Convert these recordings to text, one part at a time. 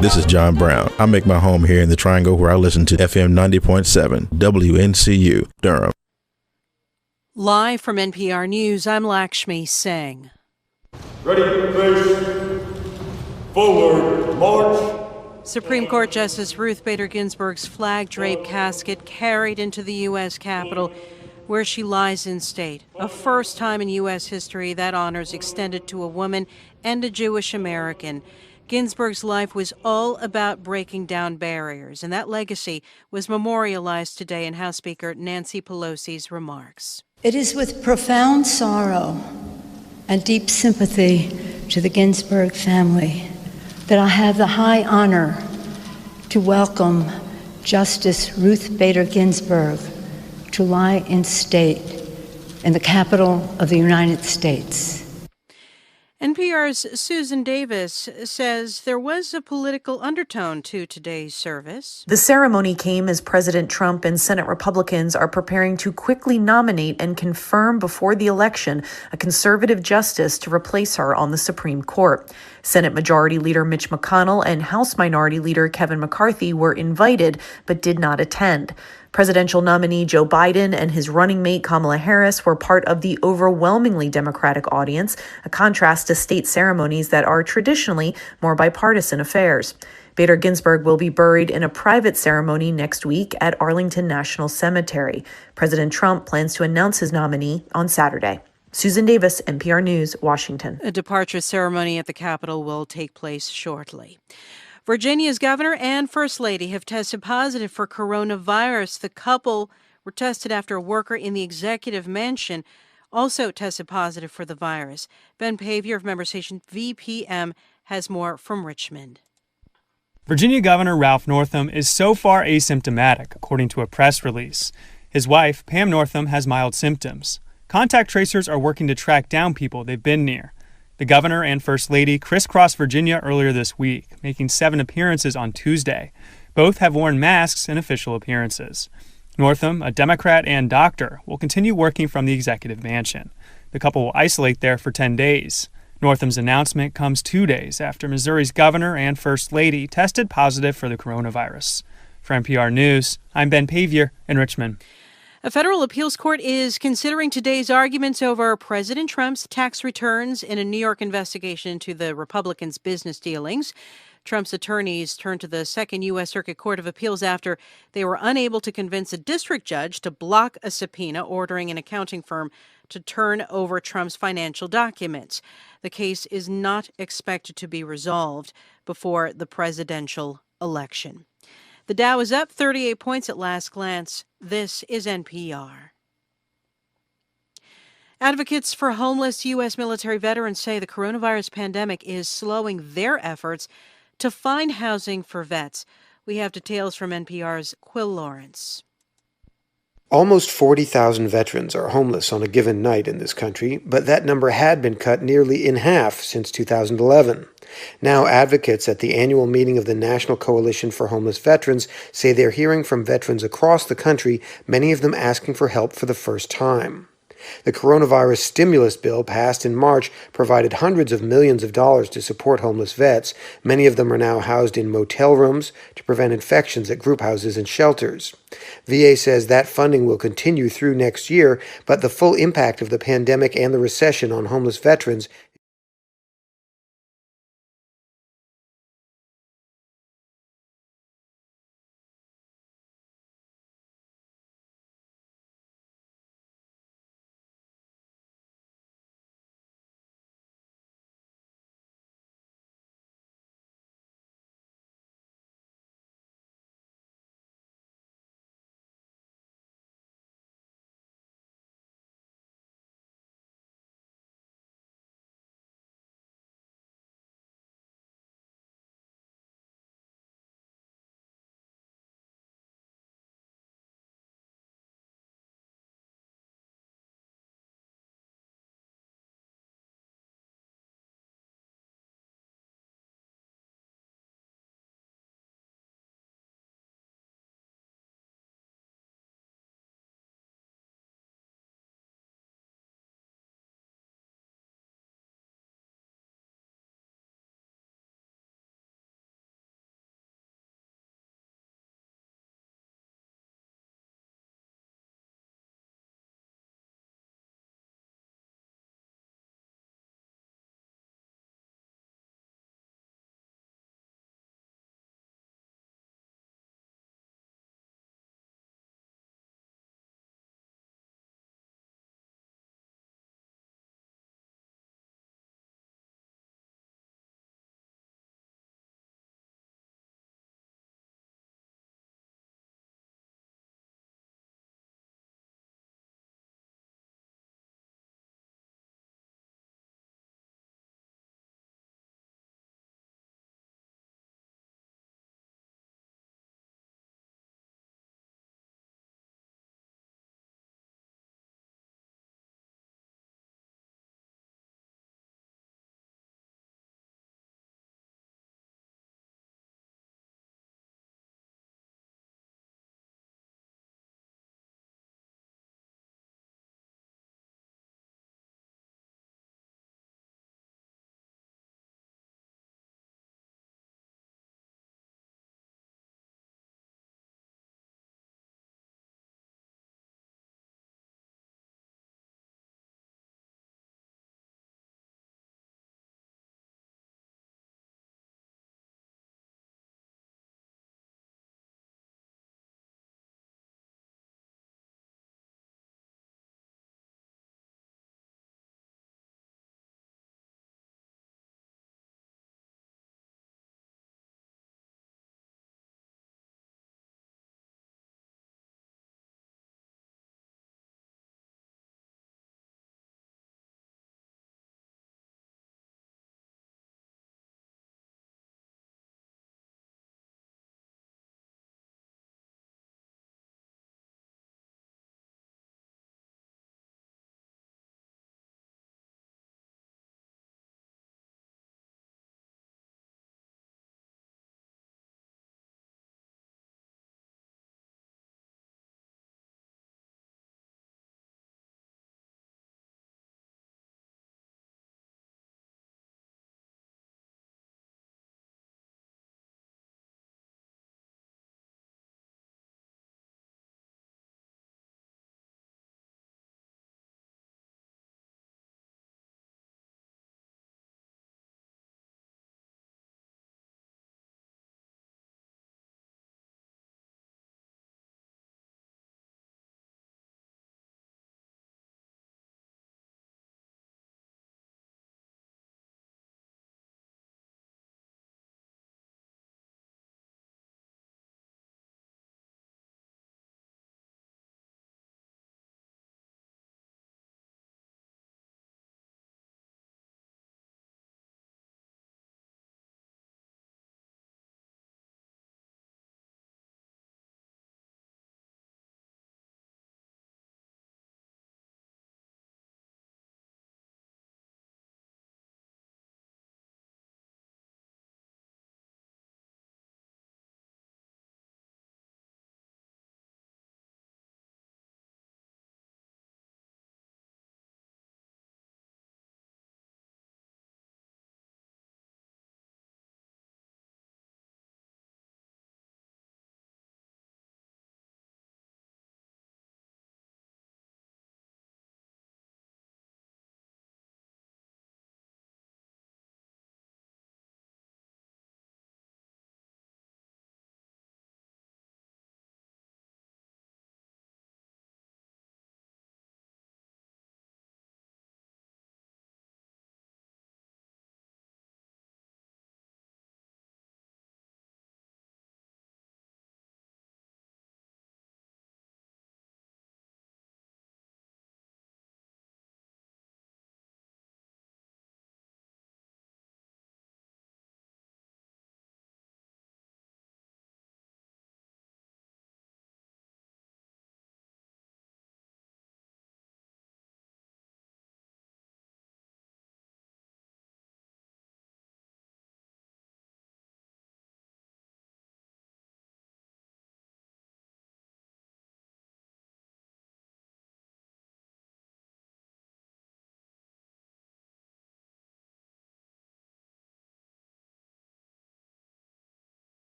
This is John Brown. I make my home here in the Triangle where I listen to FM 90.7 WNCU, Durham. Live from NPR News, I'm Lakshmi Singh. Ready, please. Forward, march. Supreme Court Justice Ruth Bader Ginsburg's flag-draped casket carried into the U.S. Capitol, where she lies in state. A first time in U.S. history that honor is extended to a woman and a Jewish American. Ginsburg's life was all about breaking down barriers, and that legacy was memorialized today in House Speaker Nancy Pelosi's remarks. It is with profound sorrow and deep sympathy to the Ginsburg family that I have the high honor to welcome Justice Ruth Bader Ginsburg to lie in state in the Capitol of the United States. NPR's Susan Davis says there was a political undertone to today's service. The ceremony came as President Trump and Senate Republicans are preparing to quickly nominate and confirm before the election a conservative justice to replace her on the Supreme Court. Senate Majority Leader Mitch McConnell and House Minority Leader Kevin McCarthy were invited but did not attend. Presidential nominee Joe Biden and his running mate Kamala Harris were part of the overwhelmingly Democratic audience, a contrast to state ceremonies that are traditionally more bipartisan affairs. Bader Ginsburg will be buried in a private ceremony next week at Arlington National Cemetery. President Trump plans to announce his nominee on Saturday. Susan Davis, NPR News, Washington. A departure ceremony at the Capitol will take place shortly. Virginia's governor and first lady have tested positive for coronavirus. The couple were tested after a worker in the executive mansion also tested positive for the virus. Ben Pavier of member station VPM has more from Richmond. Virginia Governor Ralph Northam is so far asymptomatic, according to a press release. His wife, Pam Northam, has mild symptoms. Contact tracers are working to track down people they've been near. The governor and first lady crisscrossed Virginia earlier this week, making 7 appearances on Tuesday. Both have worn masks in official appearances. Northam, a Democrat and doctor, will continue working from the executive mansion. The couple will isolate there for 10 days. Northam's announcement comes 2 days after Missouri's governor and first lady tested positive for the coronavirus. For NPR News, I'm Ben Pavier in Richmond. A federal appeals court is considering today's arguments over President Trump's tax returns in a New York investigation into the Republicans' business dealings. Trump's attorneys turned to the Second U.S. Circuit Court of Appeals after they were unable to convince a district judge to block a subpoena ordering an accounting firm to turn over Trump's financial documents. The case is not expected to be resolved before the presidential election. The Dow is up 38 points at last glance. This is NPR. Advocates for homeless U.S. military veterans say the coronavirus pandemic is slowing their efforts to find housing for vets. We have details from NPR's Quill Lawrence. Almost 40,000 veterans are homeless on a given night in this country, but that number had been cut nearly in half since 2011. Now, advocates at the annual meeting of the National Coalition for Homeless Veterans say they're hearing from veterans across the country, many of them asking for help for the first time. The coronavirus stimulus bill passed in March provided hundreds of millions of dollars to support homeless vets. Many of them are now housed in motel rooms to prevent infections at group houses and shelters. VA says that funding will continue through next year, but the full impact of the pandemic and the recession on homeless veterans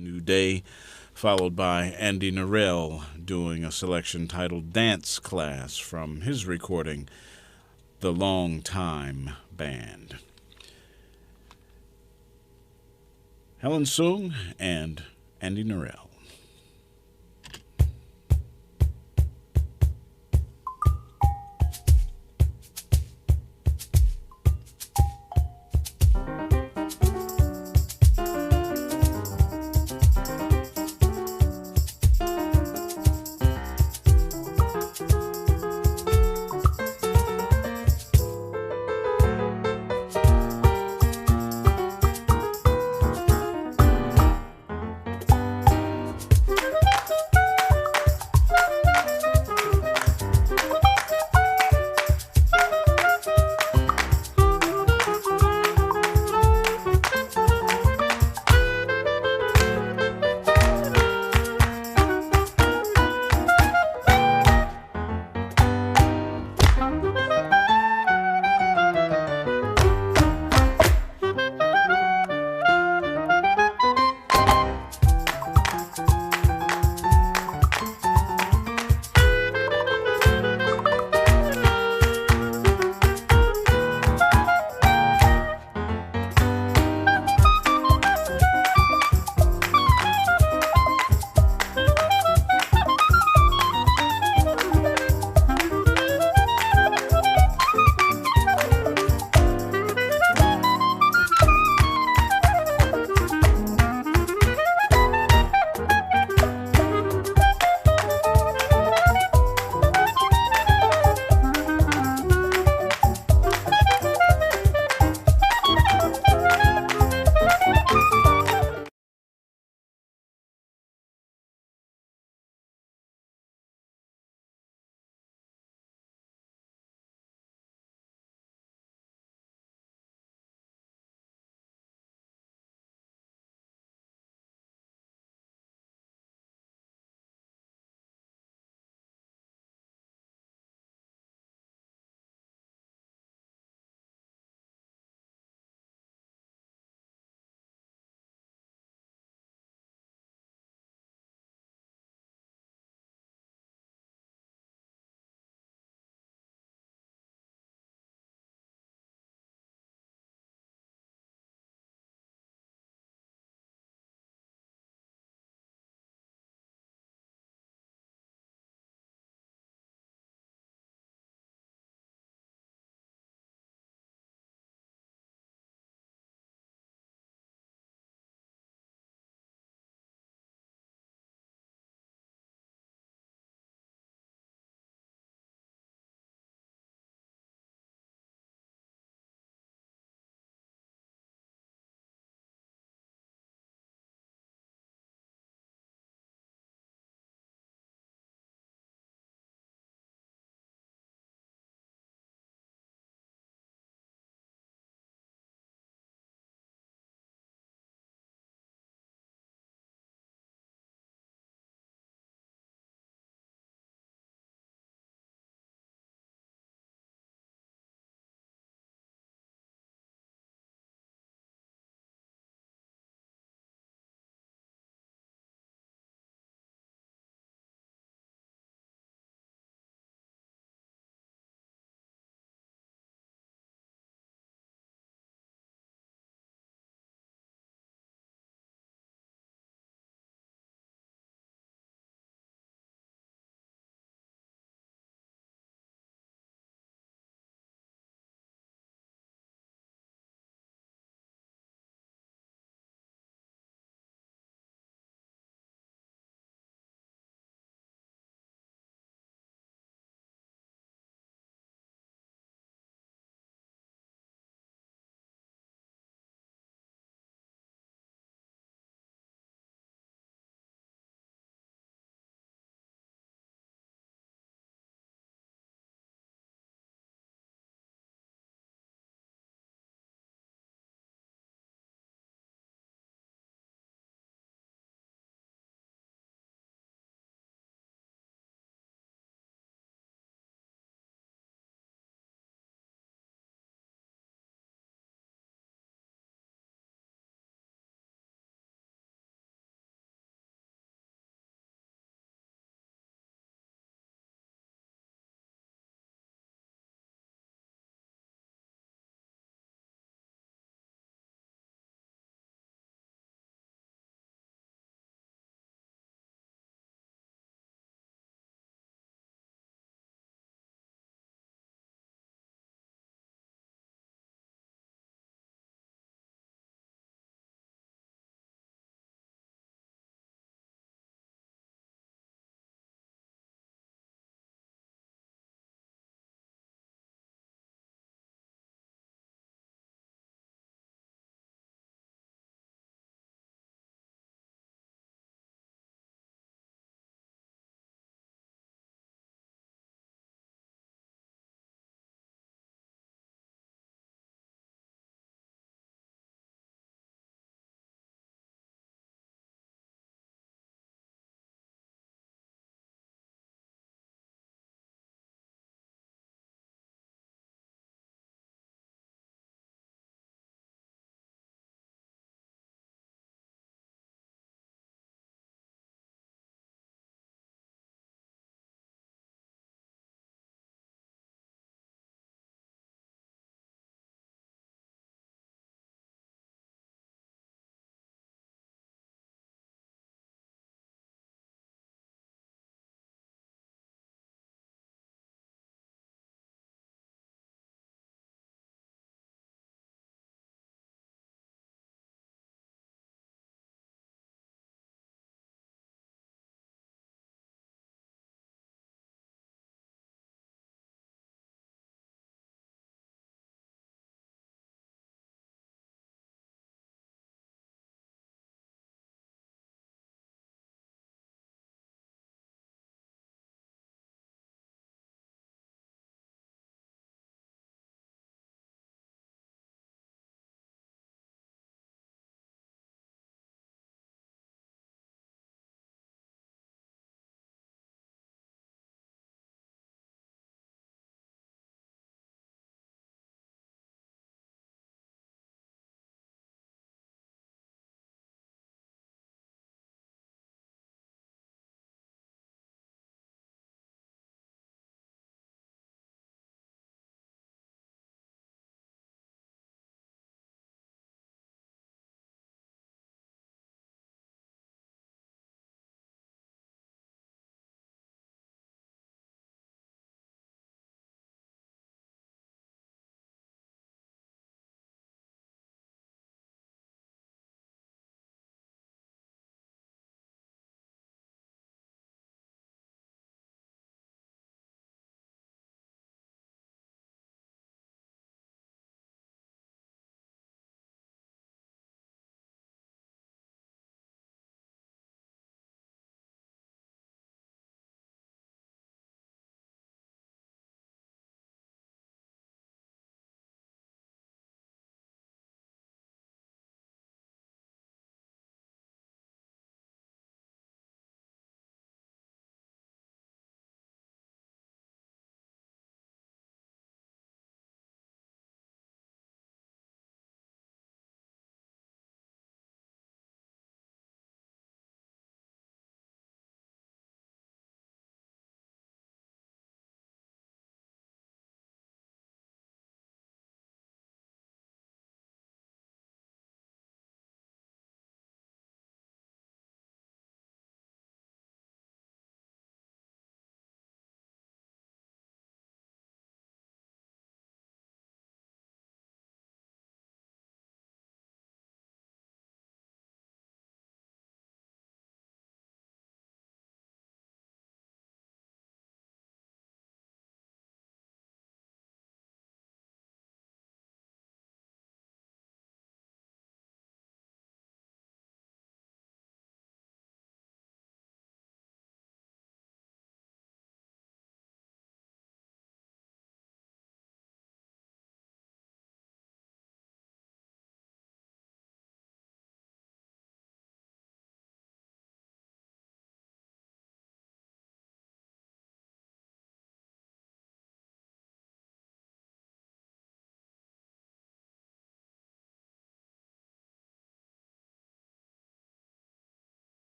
New Day, followed by Andy Narell doing a selection titled Dance Class from his recording, The Long Time Band. Helen Sung and Andy Narell.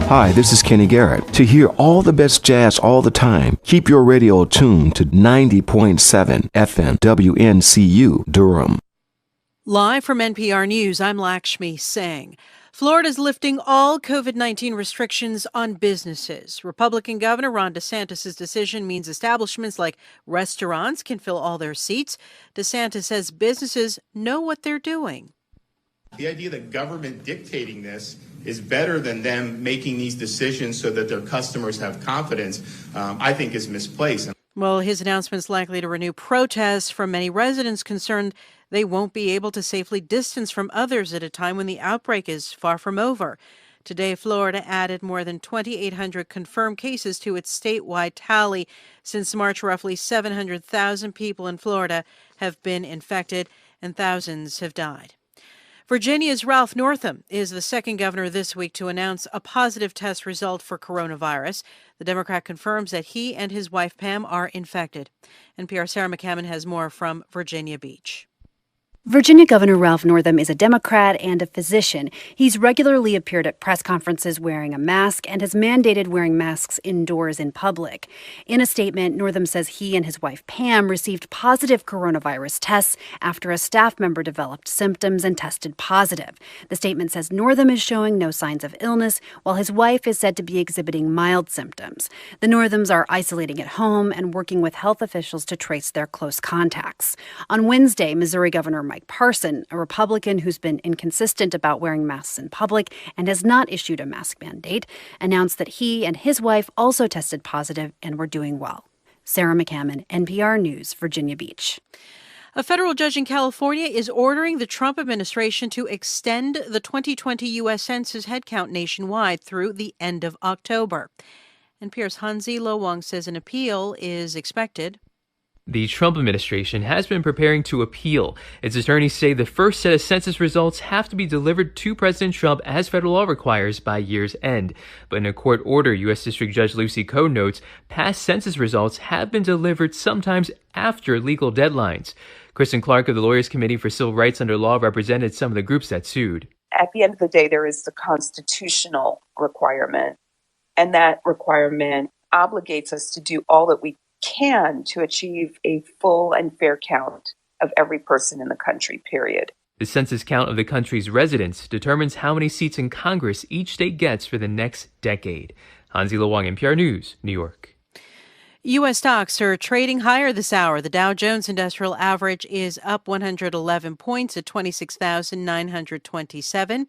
Hi, this is Kenny Garrett. To hear all the best jazz all the time, keep your radio tuned to 90.7 FM WNCU Durham. Live from NPR News, I'm Lakshmi Singh. Florida's lifting all COVID-19 restrictions on businesses. Republican Governor Ron DeSantis' decision means establishments like restaurants can fill all their seats. DeSantis says businesses know what they're doing. The idea that government dictating this is better than them making these decisions so that their customers have confidence, I think is misplaced. Well, his announcement's likely to renew protests from many residents concerned they won't be able to safely distance from others at a time when the outbreak is far from over. Today, Florida added more than 2,800 confirmed cases to its statewide tally. Since March, roughly 700,000 people in Florida have been infected and thousands have died. Virginia's Ralph Northam is the second governor this week to announce a positive test result for coronavirus. The Democrat confirms that he and his wife Pam are infected. NPR's Sarah McCammon has more from Virginia Beach. Virginia Governor Ralph Northam is a Democrat and a physician. He's regularly appeared at press conferences wearing a mask and has mandated wearing masks indoors in public. In a statement, Northam says he and his wife Pam received positive coronavirus tests after a staff member developed symptoms and tested positive. The statement says Northam is showing no signs of illness, while his wife is said to be exhibiting mild symptoms. The Northams are isolating at home and working with health officials to trace their close contacts. On Wednesday, Missouri Governor Mike Parson, a Republican who's been inconsistent about wearing masks in public and has not issued a mask mandate, announced that he and his wife also tested positive and were doing well. Sarah McCammon, NPR News, Virginia Beach. A federal judge in California is ordering the Trump administration to extend the 2020 U.S. Census headcount nationwide through the end of October. NPR's Hansi Lo-Wang says an appeal is expected. The Trump administration has been preparing to appeal. Its attorneys say the first set of census results have to be delivered to President Trump as federal law requires by year's end. But in a court order, U.S. District Judge Lucy Coe notes past census results have been delivered sometimes after legal deadlines. Kristen Clark of the Lawyers Committee for Civil Rights Under Law represented some of the groups that sued. At the end of the day, there is the constitutional requirement, and that requirement obligates us to do all that we can to achieve a full and fair count of every person in the country, period. The census count of the country's residents determines how many seats in Congress each state gets for the next decade. Hansi Lo-Wang, NPR News, New York. U.S. stocks are trading higher this hour. The Dow Jones Industrial Average is up 111 points at 26,927.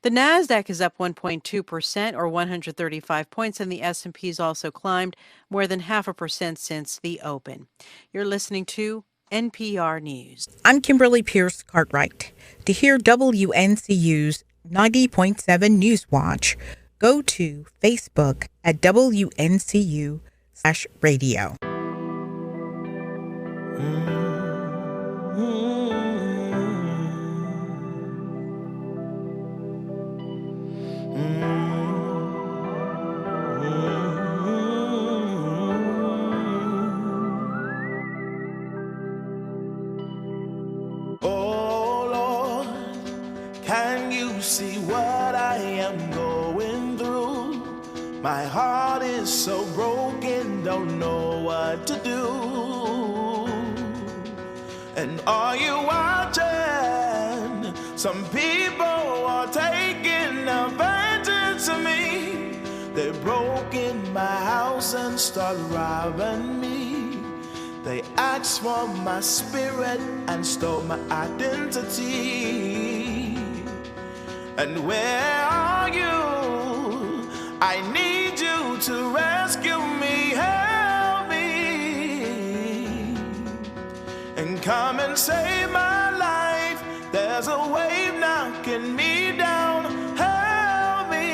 The Nasdaq is up 1.2% or 135 points, and the S&P's also climbed more than 0.5% since the open. You're listening to NPR News. I'm Kimberly Pierce Cartwright. To hear WNCU's 90.7 News Watch, go to Facebook at WNCU/radio. Can you see what I am going through? My heart is so broken, don't know what to do. And are you watching? Some people are taking advantage of me. They broke in my house and started robbing me. They asked for my spirit and stole my identity. And where are you? I need you to rescue me, help me, and come and save my life. There's a wave knocking me down, help me.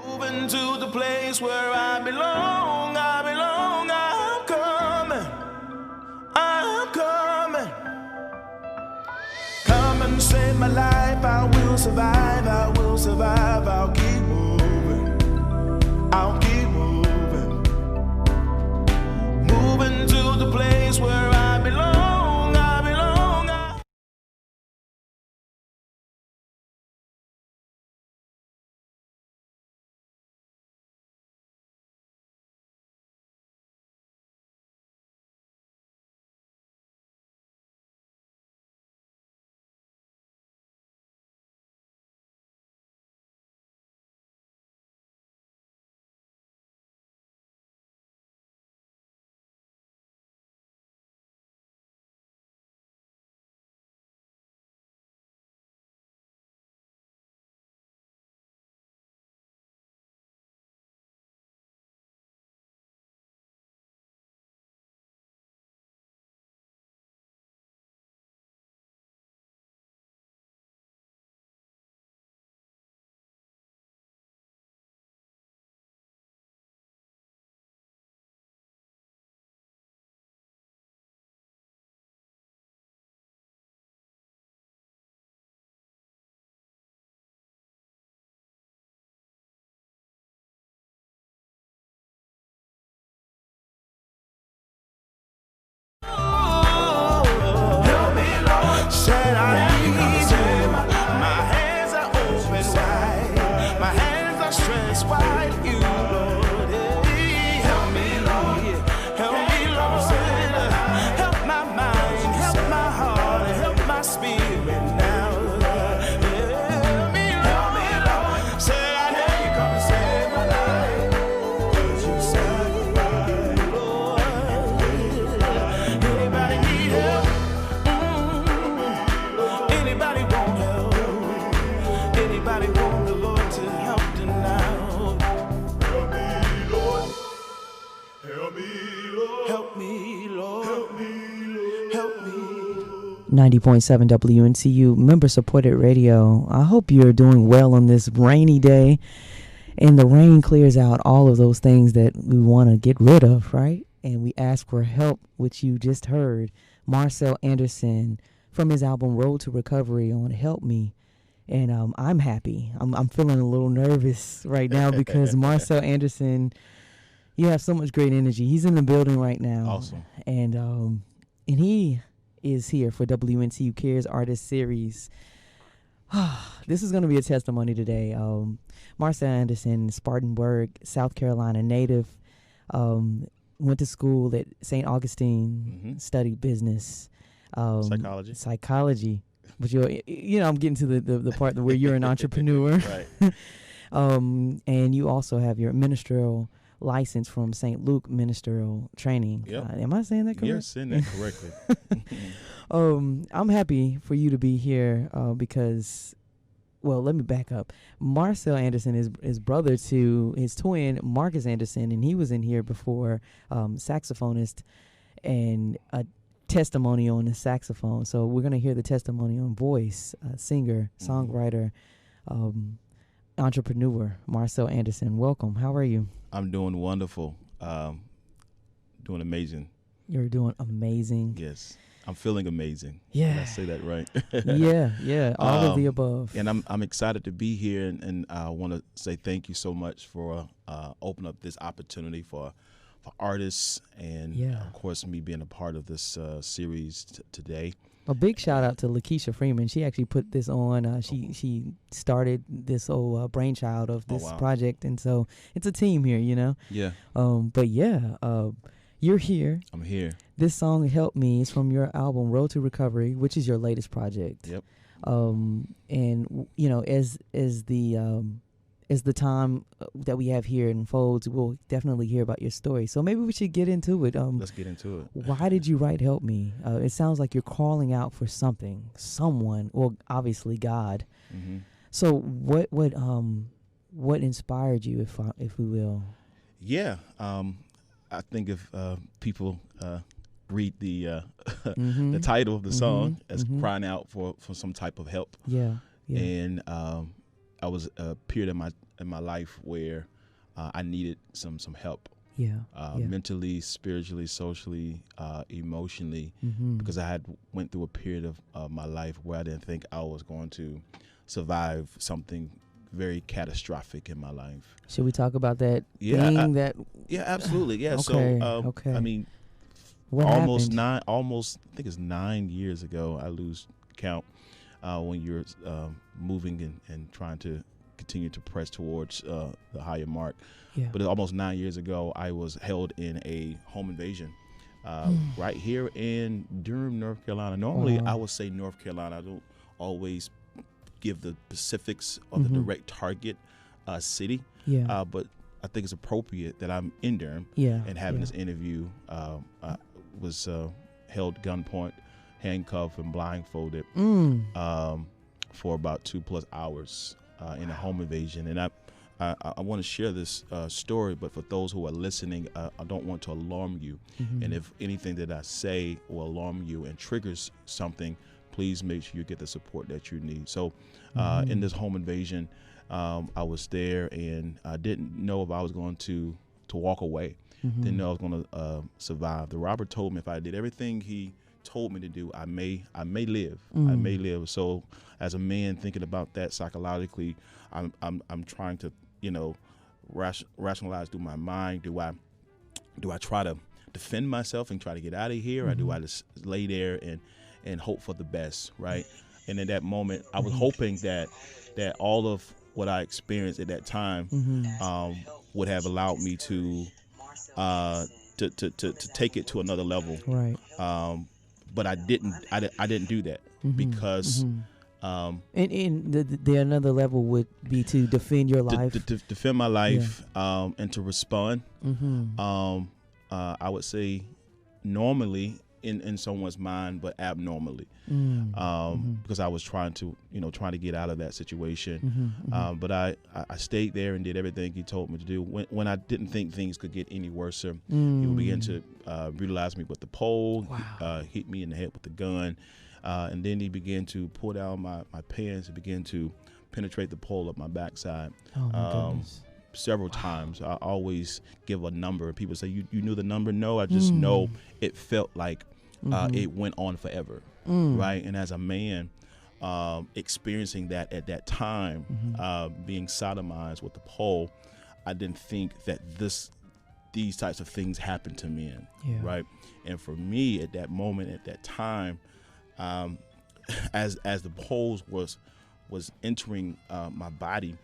Moving to the place where I belong, I'm coming, I'm coming. Come and save my life, I will survive, I'll keep moving, I'll keep moving. Moving to the place where I belong. 90.7 WNCU, member-supported radio. I hope you're doing well on this rainy day, and the rain clears out all of those things that we want to get rid of, right? And we ask for help, which you just heard. Marcel Anderson from his album Road to Recovery on Help Me. And I'm happy. I'm feeling a little nervous right now because Marcel Anderson, you have so much great energy. He's in the building right now. Awesome. And he is here for WNCU Cares Artist Series. This is going to be a testimony today. Marcel Anderson, Spartanburg, South Carolina native, went to school at St. Augustine, studied business. Psychology. But I'm getting to the part where you're an entrepreneur. Right. And you also have your ministerial license from St. Luke Ministerial Training. Yep. Am I saying that correctly? You're saying that correctly. I'm happy for you to be here because, well, let me back up. Marcel Anderson is brother to his twin, Marcus Anderson, and he was in here before, saxophonist and a testimony on the saxophone. So we're going to hear the testimony on voice, singer, songwriter, entrepreneur, Marcel Anderson. Welcome. How are you? I'm doing wonderful. Doing amazing. You're doing amazing. Yes. I'm feeling amazing. Yeah. Did I say that right? Yeah. All of the above. And I'm excited to be here, and I want to say thank you so much for opening up this opportunity for artists, and of course me being a part of this series today. A big shout out to Lakeisha Freeman. She actually put this on. She started this whole brainchild of this project, and so it's a team here, Yeah. But you're here. I'm here. This song "Help Me" is from your album "Road to Recovery," which is your latest project. Yep. And as the time that we have here unfolds, we'll definitely hear about your story. So maybe we should get into it. Let's get into it. Why did you write "Help Me"? It sounds like you're calling out for something, someone. Well, obviously God. Mm-hmm. So what inspired you, if we will? Yeah, I think if people read the the title of the song as crying out for some type of help. Yeah. And I was a period in my life where I needed some help. Yeah. Mentally, spiritually, socially, emotionally, because I had went through a period of my life where I didn't think I was going to survive something very catastrophic in my life. Should we talk about that? Yeah, absolutely. Yeah. Okay, So I mean, what almost happened? I think it's 9 years ago. I lose count when you're moving and trying to continue to press towards the higher mark. Yeah. But almost 9 years ago, I was held in a home invasion right here in Durham, North Carolina. Normally, I would say North Carolina. I don't always give the specifics of the direct target city. Yeah. But I think it's appropriate that I'm in Durham and having this interview. I was held gunpoint, handcuffed, and blindfolded for about 2+ hours in a home invasion. And I want to share this story, but for those who are listening, I don't want to alarm you. And if anything that I say will alarm you and triggers something, please make sure you get the support that you need. So in this home invasion, I was there, and I didn't know if I was going to walk away. Didn't know I was going to survive. The robber told me if I did everything he told me to do, I may live. I may live. So as a man thinking about that psychologically, I'm trying to rationalize through my mind. Do I try to defend myself and try to get out of here, or do I just lay there and hope for the best, right? And in that moment, I was hoping that all of what I experienced at that time would have allowed me to take it to another level. Right. But I didn't do that because and the another level would be to defend your life, to defend my life, and to respond. I would say normally in someone's mind, but abnormally, because I was trying to get out of that situation. But I stayed there and did everything he told me to do. When I didn't think things could get any worse, he would begin to brutalize me with the pole, hit me in the head with the gun, And then he began to pull down my pants and began to penetrate the pole of my backside. Oh, my goodness. Several times. I always give a number. People say, you knew the number? No, I just know it felt like it went on forever, right? And as a man, experiencing that at that time, being sodomized with the pole, I didn't think that these types of things happen to men, right? And for me, at that moment, at that time, as the poles was entering my body,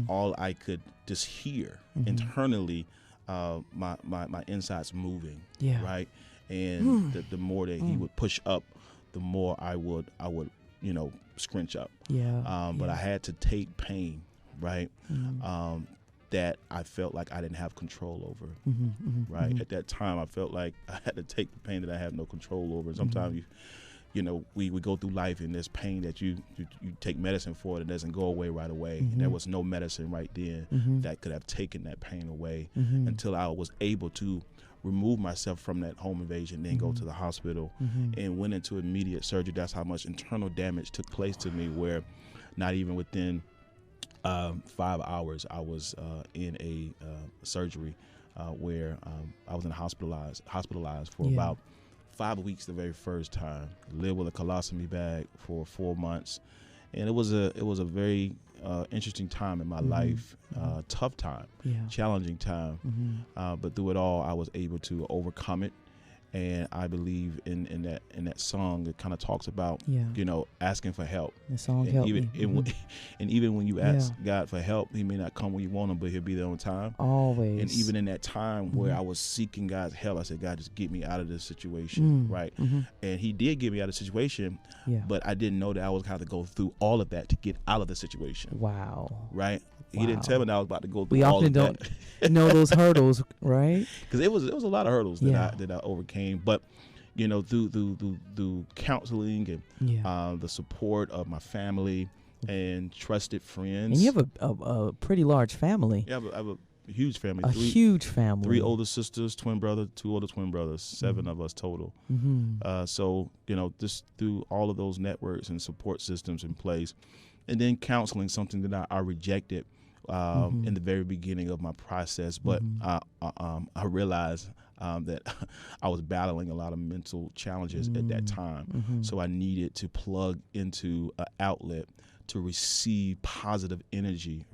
all I could just hear internally, my insides moving, right? And the more that he would push up, the more I would scrunch up. But I had to take pain, right? That I felt like I didn't have control over, right? At that time, I felt like I had to take the pain that I have no control over. Sometimes we go through life and there's pain that you take medicine for, it doesn't go away right away. And there was no medicine right then that could have taken that pain away until I was able to remove myself from that home invasion, then go to the hospital and went into immediate surgery. That's how much internal damage took place to me, where not even within 5 hours I was in a surgery where I was hospitalized for about 5 weeks the very first time. Lived with a colostomy bag for 4 months, and it was a very interesting time in my life, tough time, challenging time, but through it all I was able to overcome it. And I believe in that song that kind of talks about asking for help. The song and helped even, me. And even when you ask God for help, He may not come when you want Him, but He'll be there on time. Always. And even in that time where I was seeking God's help, I said, God, just get me out of this situation, right? And He did get me out of the situation, but I didn't know that I was going to have to go through all of that to get out of the situation. Wow. Right? He didn't tell me that I was about to go through we all often of that. don't know those hurdles, right? Because it was a lot of hurdles that I overcame, but through counseling and the support of my family and trusted friends. And you have a pretty large family. Yeah, I have a huge family. A huge family. 3 older sisters, twin brother, 2 older twin brothers, 7 of us total. So just through all of those networks and support systems in place, and then counseling, something that I rejected in the very beginning of my process, but I realized that I was battling a lot of mental challenges at that time. So I needed to plug into an outlet to receive positive energy,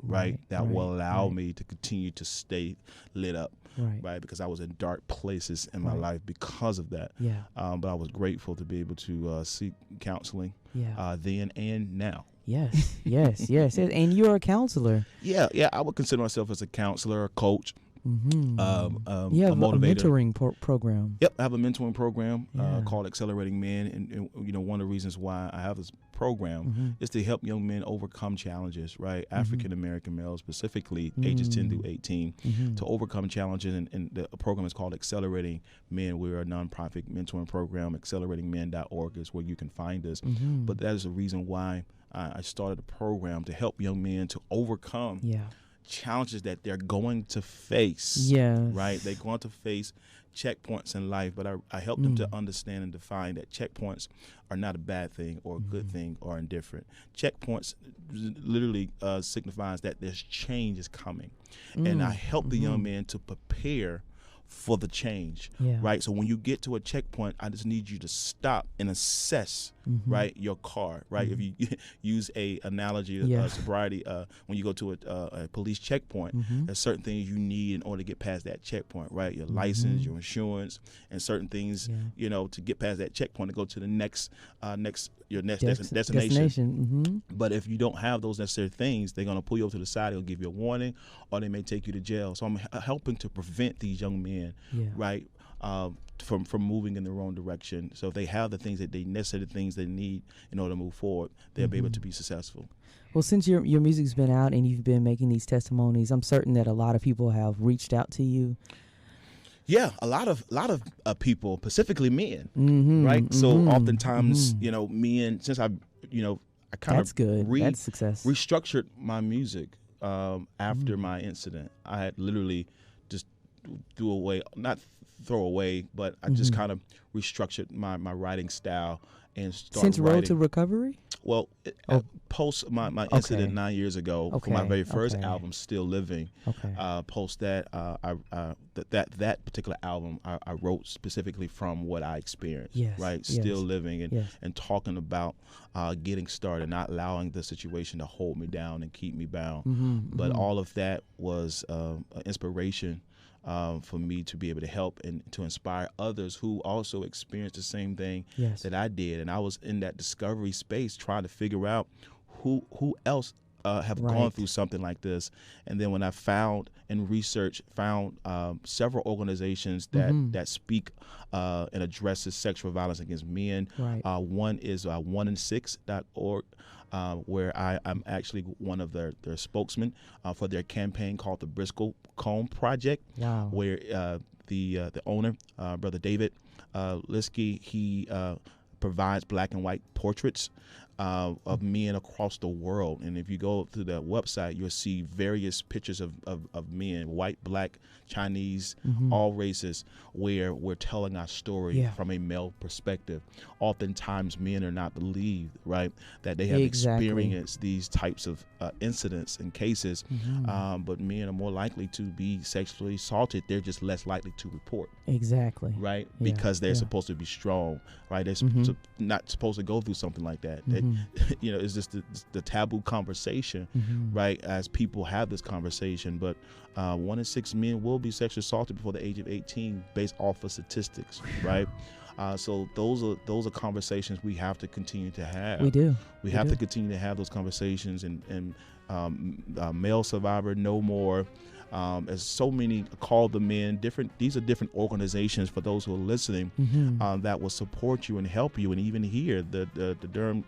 that will allow me to continue to stay lit up, right? Because I was in dark places in my life because of that. But I was grateful to be able to seek counseling then and now. Yes. And you're a counselor. Yeah. I would consider myself as a counselor, a coach. You have a a motivator. mentoring program. Yep, I have a mentoring program called Accelerating Men, and one of the reasons why I have this program is to help young men overcome challenges, right? African American males, specifically ages 10 through 18, to overcome challenges. And the program is called Accelerating Men. We're a nonprofit mentoring program. AcceleratingMen.org is where you can find us. But that is the reason why I started a program to help young men to overcome challenges that they're going to face. Right? They're going to face checkpoints in life, but I help them to understand and define that checkpoints are not a bad thing or a good thing or indifferent. Checkpoints literally signifies that there's change is coming. And I help the young man to prepare for the change, right? So when you get to a checkpoint, I just need you to stop and assess, right, your car, right? If you use a analogy of sobriety, when you go to a police checkpoint, there's certain things you need in order to get past that checkpoint, right? Your license, your insurance, and certain things, to get past that checkpoint to go to the next destination. But if you don't have those necessary things, they're going to pull you over to the side. They'll give you a warning, or they may take you to jail. So I'm helping to prevent these young men, right, from moving in the wrong direction. So if they have the things that they necessary things they need in order to move forward, they'll be able to be successful. Well, since your music's been out and you've been making these testimonies, I'm certain that a lot of people have reached out to you. Yeah, a lot of people, specifically men, right? So oftentimes, men, since I kind That's of good. That's success. restructured my music after my incident. I had literally just not throw away, but I just kind of restructured my writing style and start since writing. Road to Recovery? Well, post my incident 9 years ago for my very first album, Still Living. Post that, that particular album, I wrote specifically from what I experienced. Right, Still Living, and talking about getting started, not allowing the situation to hold me down and keep me bound. But all of that was an inspiration for me to be able to help and to inspire others who also experienced the same thing that I did. And I was in that discovery space trying to figure out who else have gone through something like this. And then when I found and found several organizations that speak and addresses sexual violence against men. One is 1in6.org. Where I'm actually one of their spokesmen for their campaign called the Briscoe Combe Project, where the owner, Brother David Liskey, he provides black and white portraits of men across the world. And if you go to the website, you'll see various pictures of men, white, black, Chinese, all races, where we're telling our story from a male perspective. Oftentimes men are not believed, right, that they have experienced these types of incidents and cases, but men are more likely to be sexually assaulted. They're just less likely to report. Right? Because they're supposed to be strong, right? They're not supposed to go through something like that. You know, it's just the taboo conversation, right? As people have this conversation, but 1 in 6 men will be sexually assaulted before the age of 18, based off of statistics, right? So those are conversations we have to continue to have. We have to continue to have those conversations, and Male Survivor No More. As so many call them in, these are different organizations for those who are listening that will support you and help you. And even here, the Durham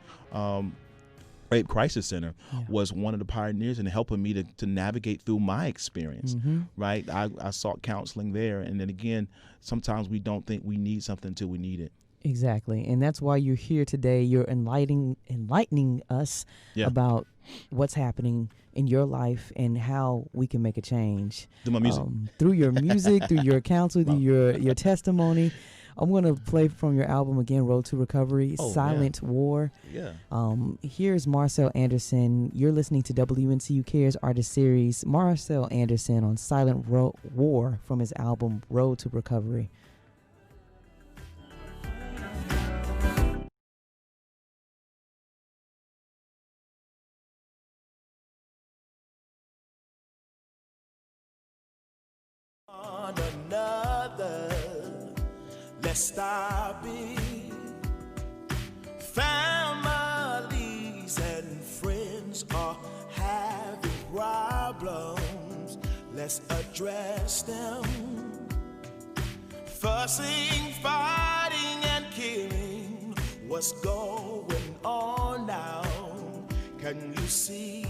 Rape Crisis Center was one of the pioneers in helping me to navigate through my experience. Right, I sought counseling there, and then again, sometimes we don't think we need something until we need it. Exactly, and that's why you're here today. You're enlightening us about what's happening in your life and how we can make a change. Through my music. Through your music, through your counsel, through your testimony. I'm going to play from your album again, Road to Recovery, Silent War. Here's Marcel Anderson. You're listening to WNCU Cares Artist Series. Marcel Anderson on Silent War from his album, Road to Recovery. Stop it. Families and friends are having problems. Let's address them. Fussing, fighting, and killing. What's going on now? Can you see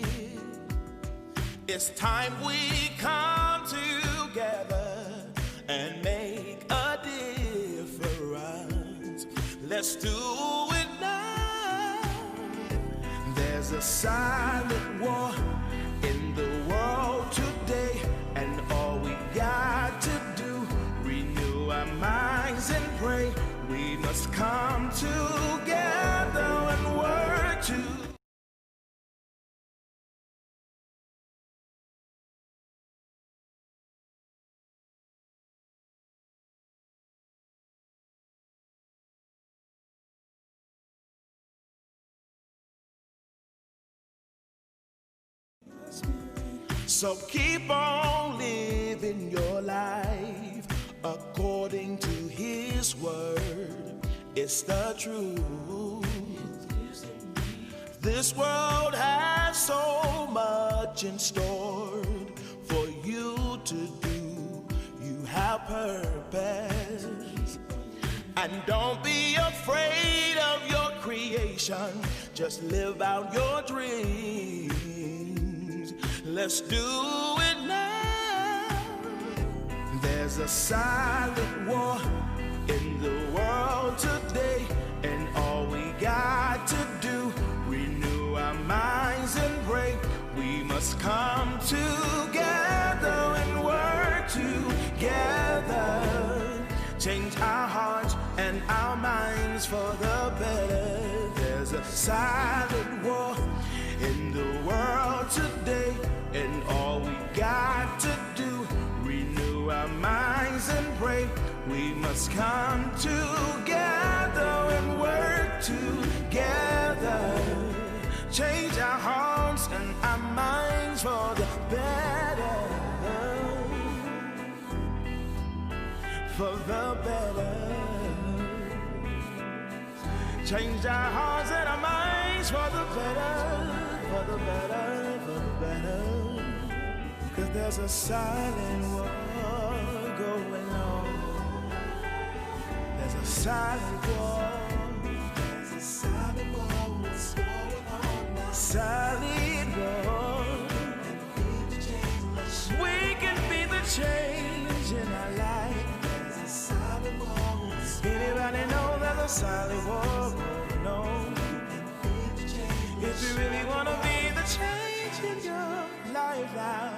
it? It's time we come together and make a difference. Let's do it now. There's a silent war in the world today, and all we got to do, renew our minds and pray. We must come together and work to. So keep on living your life according to His word. It's the truth. This world has so much in store for you to do. You have purpose. And don't be afraid of your creation. Just live out your dreams. Let's do it now. There's a silent war in the world today, and all we got to do, renew our minds and pray. We must come together and work together. Change our hearts and our minds for the better. There's a silent war in the world today, and all we got to do, renew our minds and pray. We must come together and work together, change our hearts and our minds for the better, for the better. Change our hearts and our minds for the better, for the better, for the better. 'Cause there's a silent war going on. There's a silent war. There's a silent war. What's going on now? Silent war. We can be the change in our life. There's a silent war. Anybody know there's a silent war going on? If you really wanna be the change in your life now,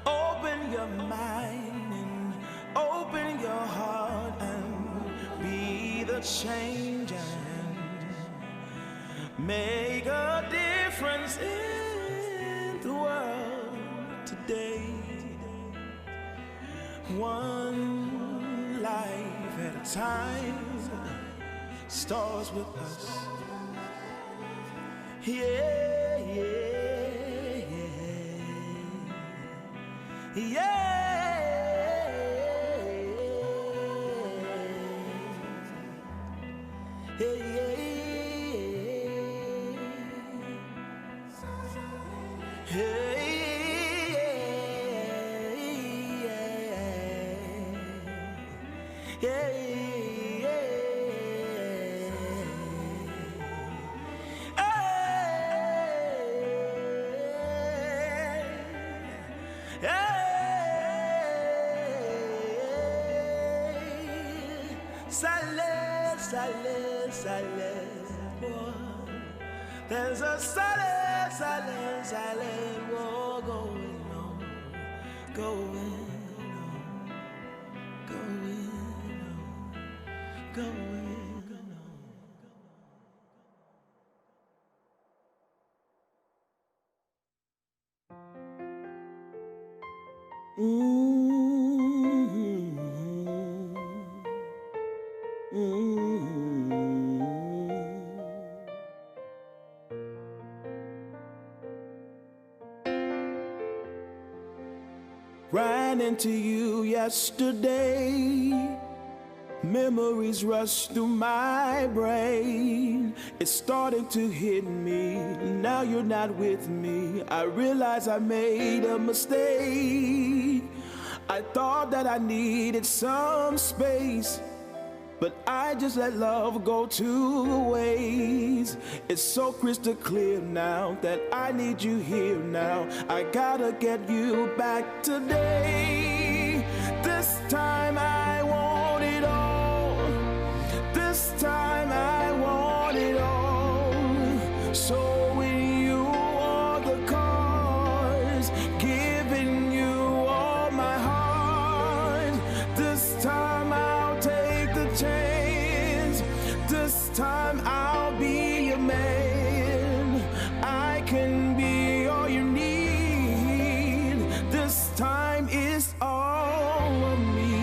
open your mind and open your heart and be the change and make a difference in the world today. One life at a time starts with us. Yeah, yeah, yeah, yeah. Hey, hey, hey, silence, war. There's a silent war going on, going on, going on, going on. Ran into you yesterday, memories rush through my brain. It's starting to hit me, now you're not with me. I realize I made a mistake. I thought that I needed some space, but I just let love go two ways. It's so crystal clear now that I need you here now. I gotta get you back today. This time I want it all. This time I want it all. So when you are the cause, giving you all my heart. This time I'll take the chance. This time I'll be your man. I can be all you need. This time is all of me.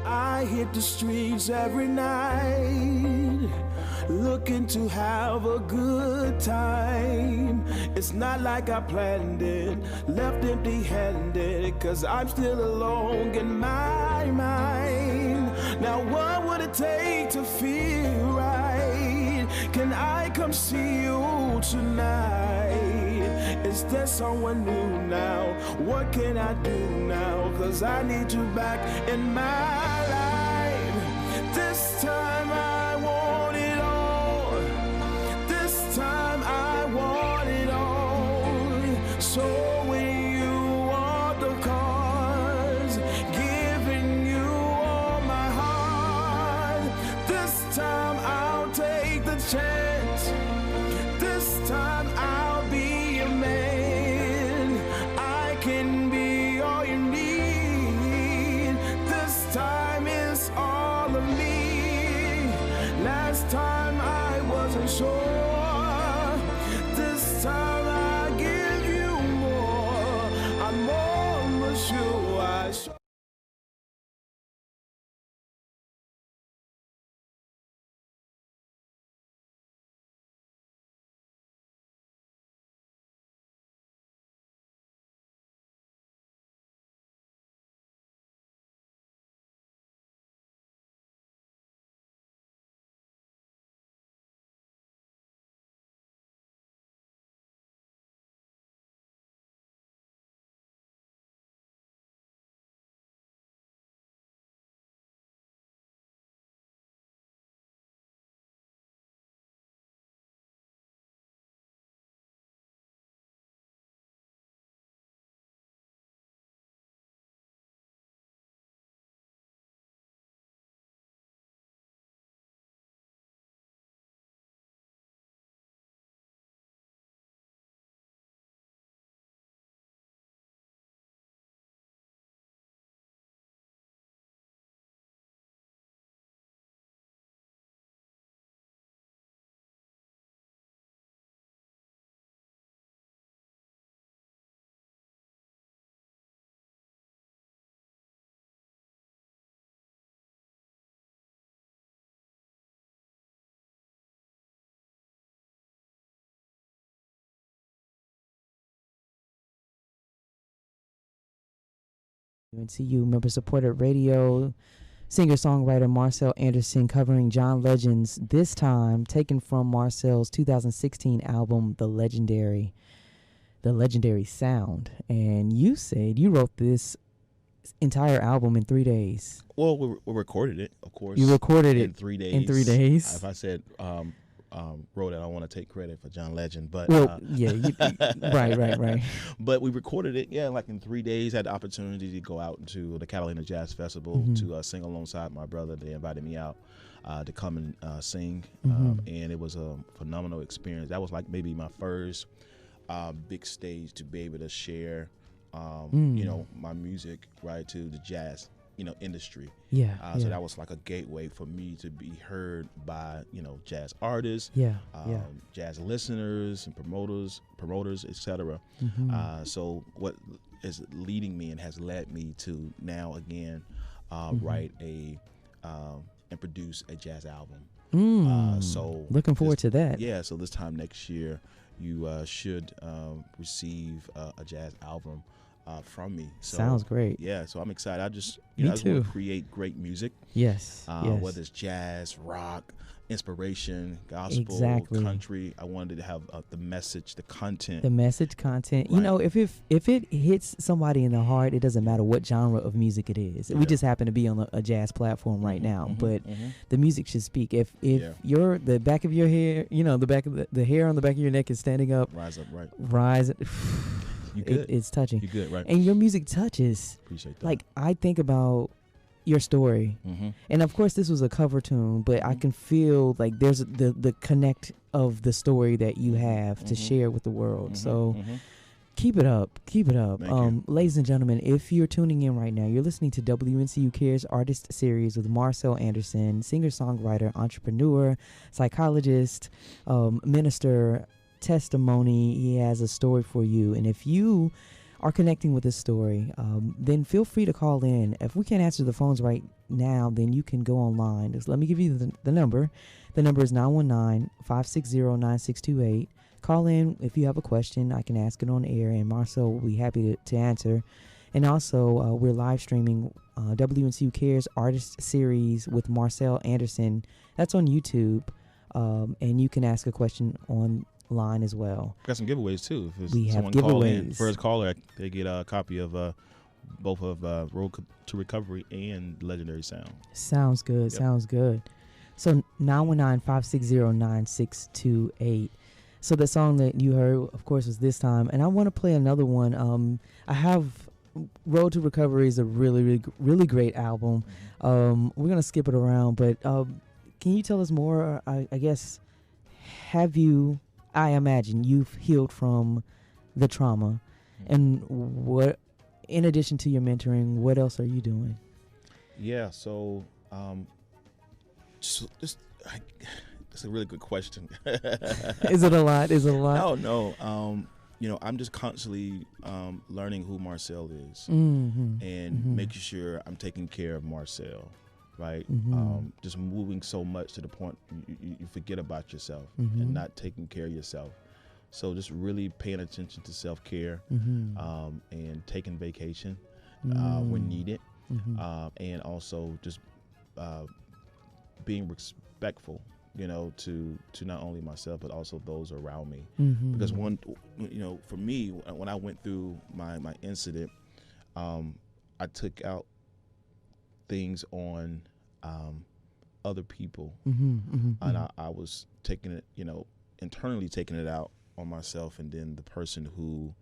I hit the streets every night, looking to have a good time. It's not like I planned it, left empty-handed, 'cause I'm still alone in my mind. Now what would it take to feel right? Can I come see you tonight? Is there someone new now? What can I do now? 'Cause I need you back in my life. This time I want it all. This time I want it all. So when you are the cause, giving you all my heart. This time I'll take the chance. This time I'll be your man. I can be all you need. This time it's all of me. Last time I wasn't sure. This time I give you more. I'm almost sure I should. WNCU member-supported radio, singer-songwriter Marcel Anderson covering John Legend's This Time, taken from Marcel's 2016 album, The Legendary Sound. And you said you wrote this entire album in 3 days. Well, we recorded it, of course. You recorded it in 3 days. In 3 days. If I said wrote it, I don't want to take credit for John Legend, but yeah, right. But we recorded it, like in 3 days. Had the opportunity to go out to the Catalina Jazz Festival to sing alongside my brother. They invited me out to come and sing, and it was a phenomenal experience. That was like maybe my first big stage to be able to share, my music right to the jazz industry. So that was like a gateway for me to be heard by jazz artists, jazz listeners and promoters, etc. So what is leading me and has led me to now again write and produce a jazz album. So looking forward to that. So this time next year you should receive a jazz album from me. So, sounds great. So I'm excited. I just Me I just too. want to create great music. Yes. Whether it's jazz, rock, inspiration, gospel, country. I wanted to have the message, the content. Right. If it hits somebody in the heart, it doesn't matter what genre of music it is. We just happen to be on a jazz platform right now, but the music should speak. If the back of your hair, the hair on the back of your neck is standing up, rise. You good. It's touching. You good, right? And your music touches. Appreciate that. Like, I think about your story, and of course this was a cover tune, but I can feel like there's the connect of the story that you have to share with the world. So keep it up. Thank you. Ladies and gentlemen, if you're tuning in right now, you're listening to WNCU Cares Artist Series with Marcel Anderson, singer-songwriter, entrepreneur, psychologist, minister, testimony. He has a story for you, and if you are connecting with this story, then feel free to call in. If we can't answer the phones right now, then you can go online. Just let me give you the number. The number is 919-560-9628. Call in if you have a question. I can ask it on air, and Marcel will be happy to answer. And also, we're live streaming WNCU Cares Artist Series with Marcel Anderson. That's on YouTube, and you can ask a question online as well. Got some giveaways too. If we have someone giveaways. Call in, first caller, they get a copy of both of Road to Recovery and Legendary Sound. Sounds good. Sounds good. So 919-560-9628. So the song that you heard, of course, was This Time, and I want to play another one. I have Road to Recovery is a really, really, really great album. We're gonna skip it around, but Can you tell us more? I guess, I imagine you've healed from the trauma, and what, in addition to your mentoring, what else are you doing? Yeah, so that's a really good question. Is it a lot? No. I'm just constantly learning who Marcel is, and making sure I'm taking care of Marcel, right? Just moving so much to the point you forget about yourself and not taking care of yourself. So just really paying attention to self-care, and taking vacation when needed, and also just being respectful, to not only myself but also those around me. Because for me, when I went through my incident, I took out things on other people, and I was taking it, internally taking it out on myself, and then the person who,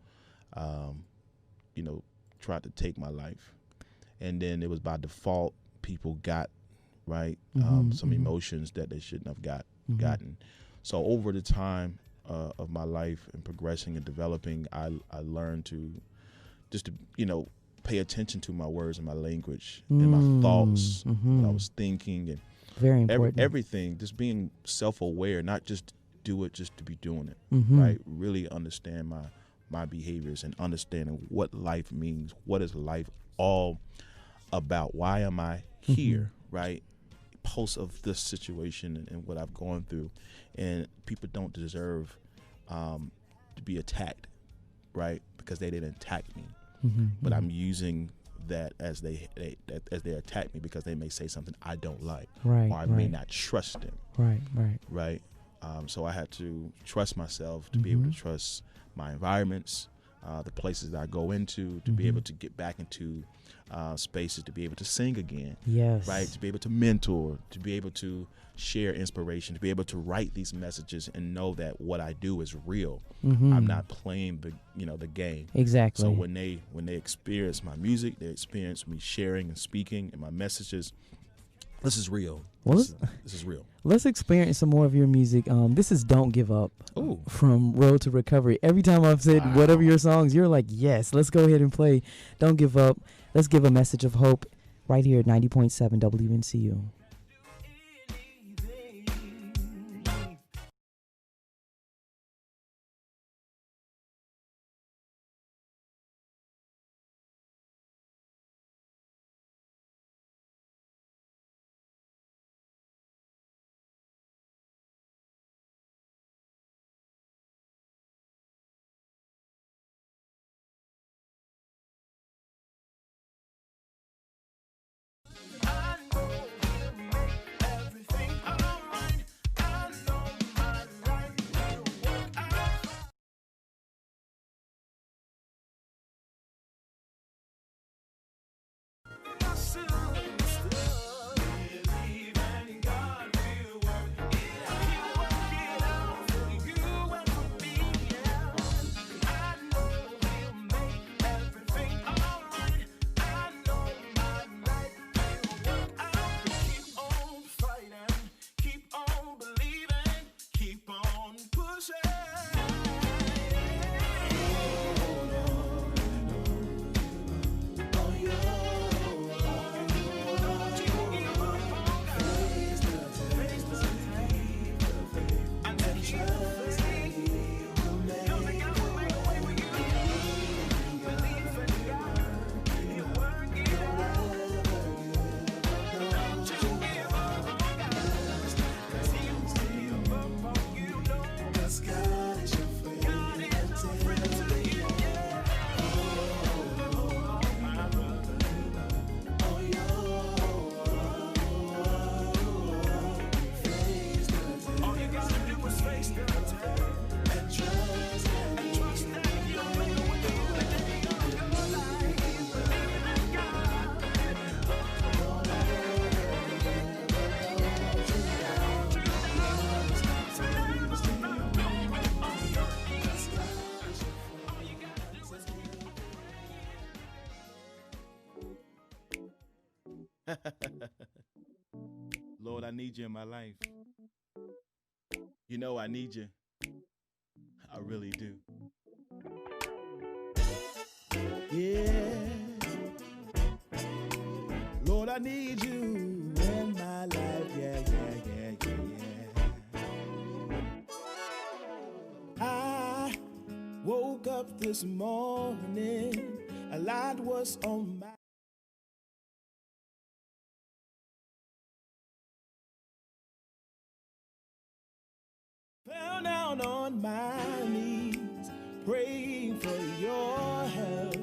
tried to take my life, and then it was by default people got some emotions that they shouldn't have gotten. So over the time of my life and progressing and developing, I learned to pay attention to my words and my language and my thoughts, what I was thinking, and very important. Everything, just being self-aware, not just do it just to be doing it, right? Really understand my behaviors and understanding what life means. What is life all about? Why am I here, right? Post of this situation and what I've gone through, and people don't deserve to be attacked, right? Because they didn't attack me, but I'm using that as they attack me because they may say something I don't like, right, or I may not trust them, right. So I had to trust myself to be able to trust my environments, the places that I go into, to be able to get back into spaces, to be able to sing again, right, to be able to mentor, to be able to share inspiration, to be able to write these messages and know that what I do is real. I'm not playing the game. Exactly. So when they experience my music, they experience me sharing and speaking and my messages, this is real. This is real. Let's experience some more of your music. This is Don't Give Up. Ooh. From Road to Recovery. Every time I've said whatever your songs, you're like, yes, let's go ahead and play Don't Give Up. Let's give a message of hope right here at 90.7 WNCU. Lord, I need you in my life. You know I need you. I really do. Yeah. Lord, I need you in my life. Yeah. I woke up this morning, a lot was on my fell down on my knees, praying for your help.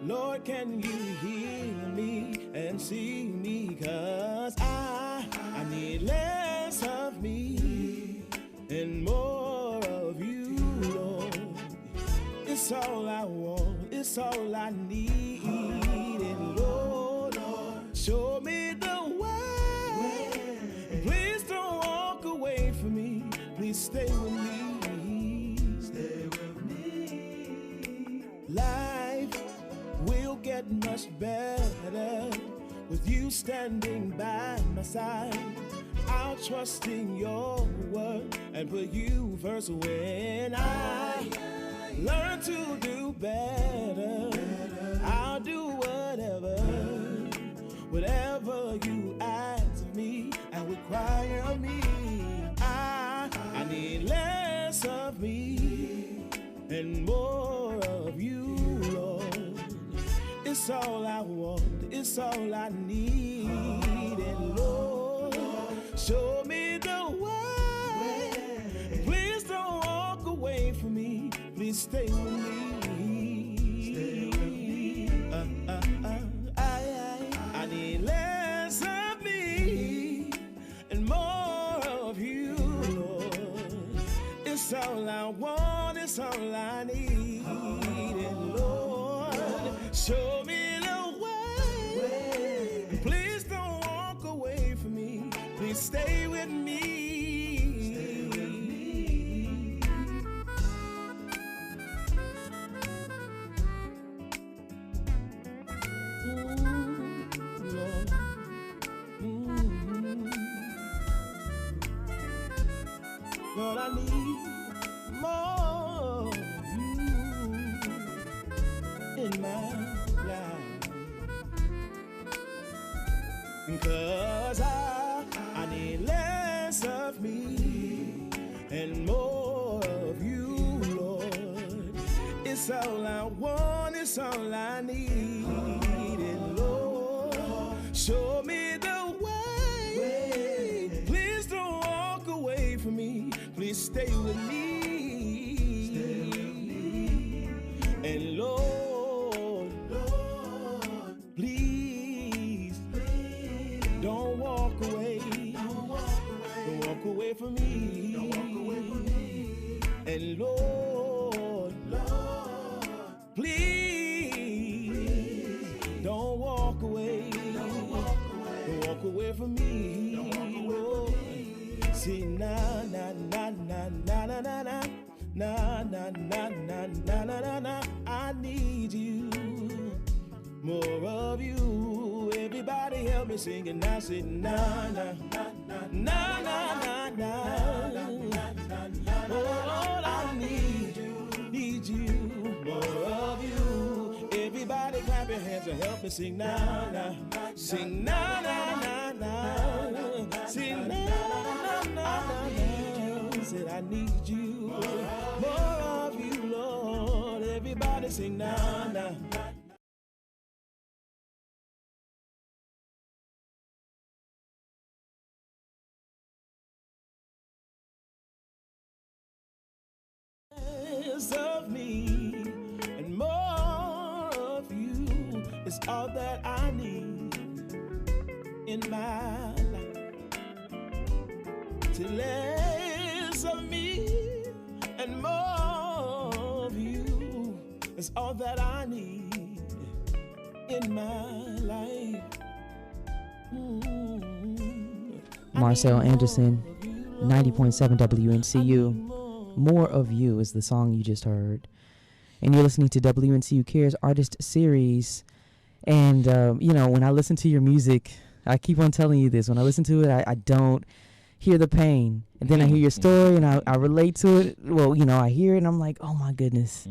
Lord, can you hear me and see me? 'Cause I need less of me and more of you, Lord. It's all I want, it's all I need. And Lord, show me the way. Please don't walk away from me. Please stay with me. Stay with me. Life will get much better with you standing by my side. I'll trust in your word and put you first. When I learn to do better, I'll do whatever you ask of me and require me. I need less of me and more of you, Lord. It's all I want, it's all I need. And Lord, show me the way. Please don't walk away from me. Please stay with me. Stay with me. I need less of me and more of you, Lord. It's all I want, it's all I need. And Lord, show me the way. Please don't walk away from me. Please stay with me. Stay with me. Lord. Lord, I need more of you in my life. 'Cause I need less of me and more of you, Lord. It's all I want, it's all I need. And Lord, show me the way. Please don't walk away from me. Please stay with me. Stay with me. And Lord, please don't walk away. Don't walk away from me. Don't walk away from me. And Lord, please don't walk away. Don't walk away from me. Lord. See, na na na na na na na na na na na na na na na. I need you, more of you. Everybody help me sing it now. Say na na na na na na na. Oh Lord, I need you, more of you. Everybody clap your hands and help me sing na na. Sing na na na na. Sing na na na na. Said I need you, more of you, Lord. Everybody sing na na. Of me and more of you is all that I need in my life. To less of me and more of you is all that I need in my life. Marcel Anderson, 90.7 WNCU. More of You is the song you just heard. And you're listening to WNCU Cares Artist Series. And, when I listen to your music, I keep on telling you this. When I listen to it, I don't hear the pain. And then I hear your story and I relate to it. Well, I hear it and I'm like, oh my goodness.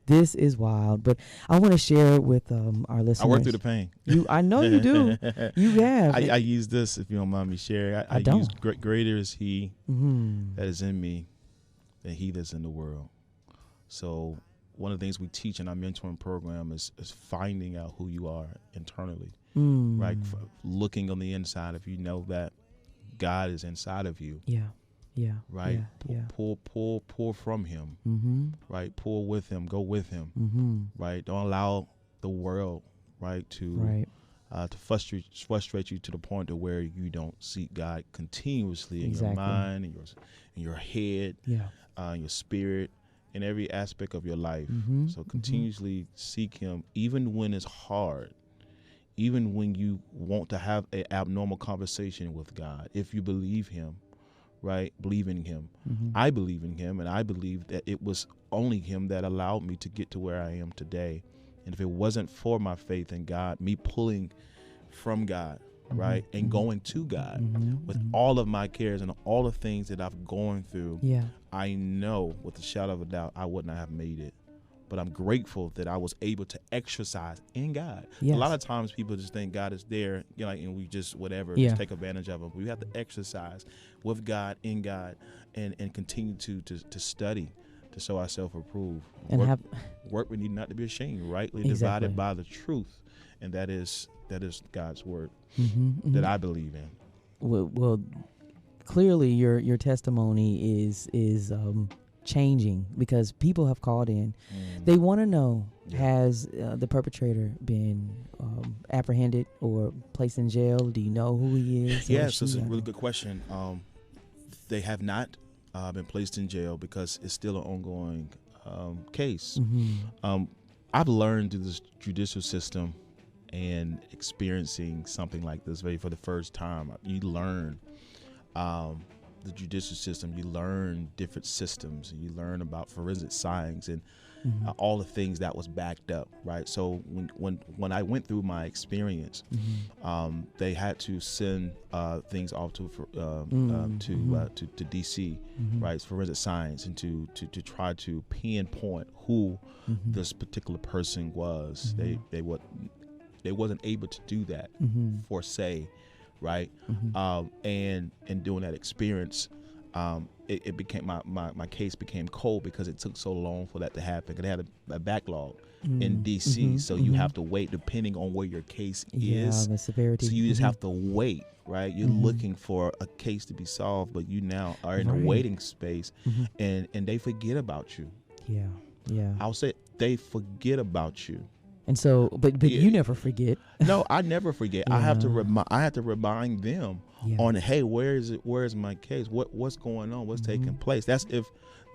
This is wild. But I want to share with our listeners. I work through the pain. I know you do. You have. I use this, if you don't mind me sharing. I don't. Use greater is he that is in me than he that's in the world. So one of the things we teach in our mentoring program is finding out who you are internally, right? Looking on the inside, if you know that God is inside of you. Yeah. Right. Yeah. Pull from him. Right. Pull with him. Go with him. Right. Don't allow the world, right, to frustrate you to the point to where you don't seek God continuously in your mind, in your head, your spirit, in every aspect of your life. So continuously seek him, even when it's hard. Even when you want to have an abnormal conversation with God, if you believe him, right? Believe in him. I believe in him, and I believe that it was only him that allowed me to get to where I am today. And if it wasn't for my faith in God, me pulling from God, right, and going to God with all of my cares and all the things that I've gone through, I know with a shadow of a doubt I would not have made it. But I'm grateful that I was able to exercise in God. Yes. A lot of times people just think God is there, and we just just take advantage of him. But we have to exercise with God, in God, and continue to study, to show ourselves approved. And work we need not to be ashamed, rightly divided by the truth, and that is God's word that I believe in. Well, clearly your testimony is changing, because people have called in. They want to know, has the perpetrator been apprehended or placed in jail? Do you know who he is? Yes, that's a really good question. They have not been placed in jail because it's still an ongoing case. I've learned through this judicial system and experiencing something like this for the first time. You learn the judicial system, you learn different systems, and you learn about forensic science and all the things that was backed up, right? So when I went through my experience, they had to send things off to DC, right? Forensic science, and to try to pinpoint who this particular person was. They wasn't able to do that for say. Right. And during that experience, it became my case became cold because it took so long for that to happen. It had a backlog in DC, so you have to wait depending on where your case is. The severity. So you just have to wait, right? You're looking for a case to be solved, but you now are in a waiting space, and they forget about you. Yeah. I'll say they forget about you. And so, but you never forget. No, I never forget. I have to remind them on, hey, where is it? Where is my case? What's going on? What's taking place? That's if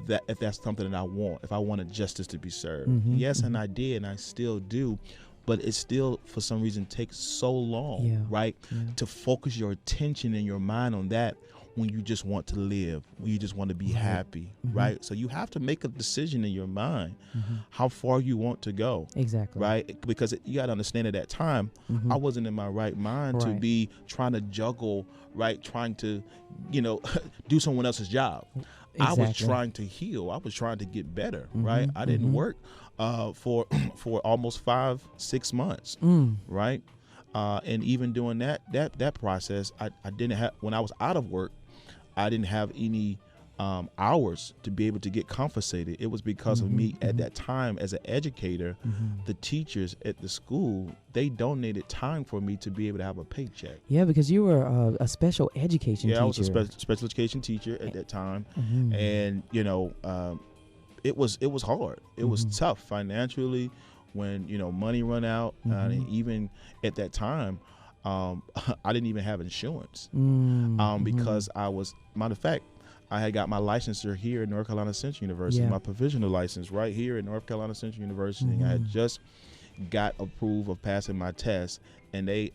that's something that I want. If I wanted justice to be served, yes, and I did, and I still do. But it still, for some reason, takes so long, right, to focus your attention and your mind on that when you just want to live, when you just want to be happy, right? So you have to make a decision in your mind how far you want to go. Exactly. Right? Because you got to understand at that time, I wasn't in my right mind to be trying to juggle, right, trying to, do someone else's job. Exactly. I was trying to heal. I was trying to get better, right? I didn't work for almost 5-6 months, right? And even during that process, I didn't have, when I was out of work, I didn't have any hours to be able to get compensated. It was because of me at that time as an educator. The teachers at the school, they donated time for me to be able to have a paycheck. Yeah, because you were a special education teacher. Yeah, I was a special education teacher at that time. And, it was hard. It was tough financially when, money run out. And even at that time, I didn't even have insurance because matter of fact, I had got my licensure here at North Carolina Central University, my provisional license right here at North Carolina Central University. I had just got approved of passing my test, and they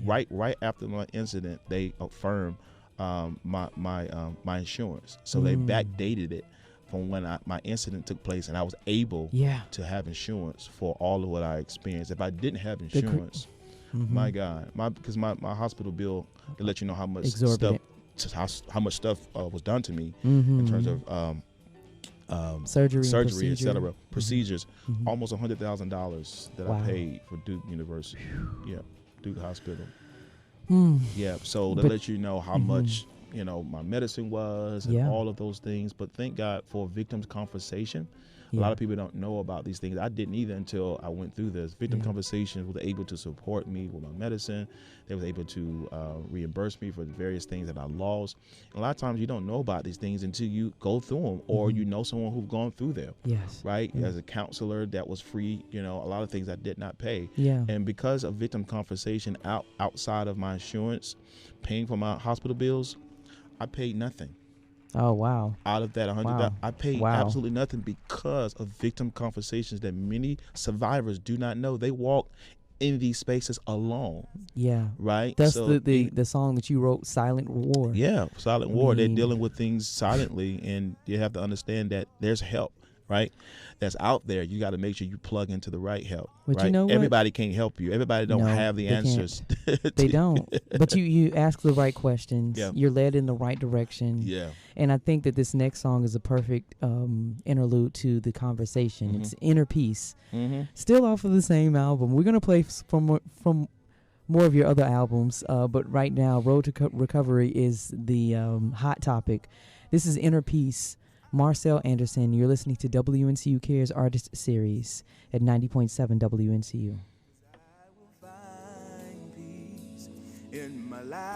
right after my incident, they affirmed my insurance. So they backdated it from when my incident took place, and I was able to have insurance for all of what I experienced. If I didn't have insurance, My God, because my hospital bill to let you know how much Exorbitant. how much stuff was done to me Mm-hmm. in terms of surgery, etc. Procedures. Mm-hmm. Almost $100,000 that I paid for Duke University. Yeah, Duke Hospital. Yeah, so to let you know how much my medicine was and all of those things. But thank God for victims' conversation. A lot of people don't know about these things. I didn't either until I went through this. Victim Conversations was able to support me with my medicine. They was able to reimburse me for the various things that I lost. And a lot of times you don't know about these things until you go through them, or you know someone who's gone through them. Yes. Right? As a counselor that was free, a lot of things I did not pay. Yeah. And because of Victim Conversation outside of my insurance, paying for my hospital bills, I paid nothing. Oh, wow. Out of that $100, wow. I paid absolutely nothing because of Victim Conversations that many survivors do not know. They walk in these spaces alone. Yeah. Right? That's so the song that you wrote, Silent War. Yeah, Silent War. They're dealing with things silently, and you have to understand that there's help. Right, that's out there. You got to make sure you plug into the right help. But right? you know what? Everybody can't help you. Everybody don't have the answers. They don't. But you ask the right questions. Yeah. You're led in the right direction. Yeah. And I think that this next song is a perfect interlude to the conversation. It's Inner Peace. Still off of the same album. We're gonna play from more of your other albums, but right now, Road to Recovery is the hot topic. This is Inner Peace. Marcel Anderson, you're listening to WNCU Cares Artist Series at 90.7 WNCU. I will find peace in my life.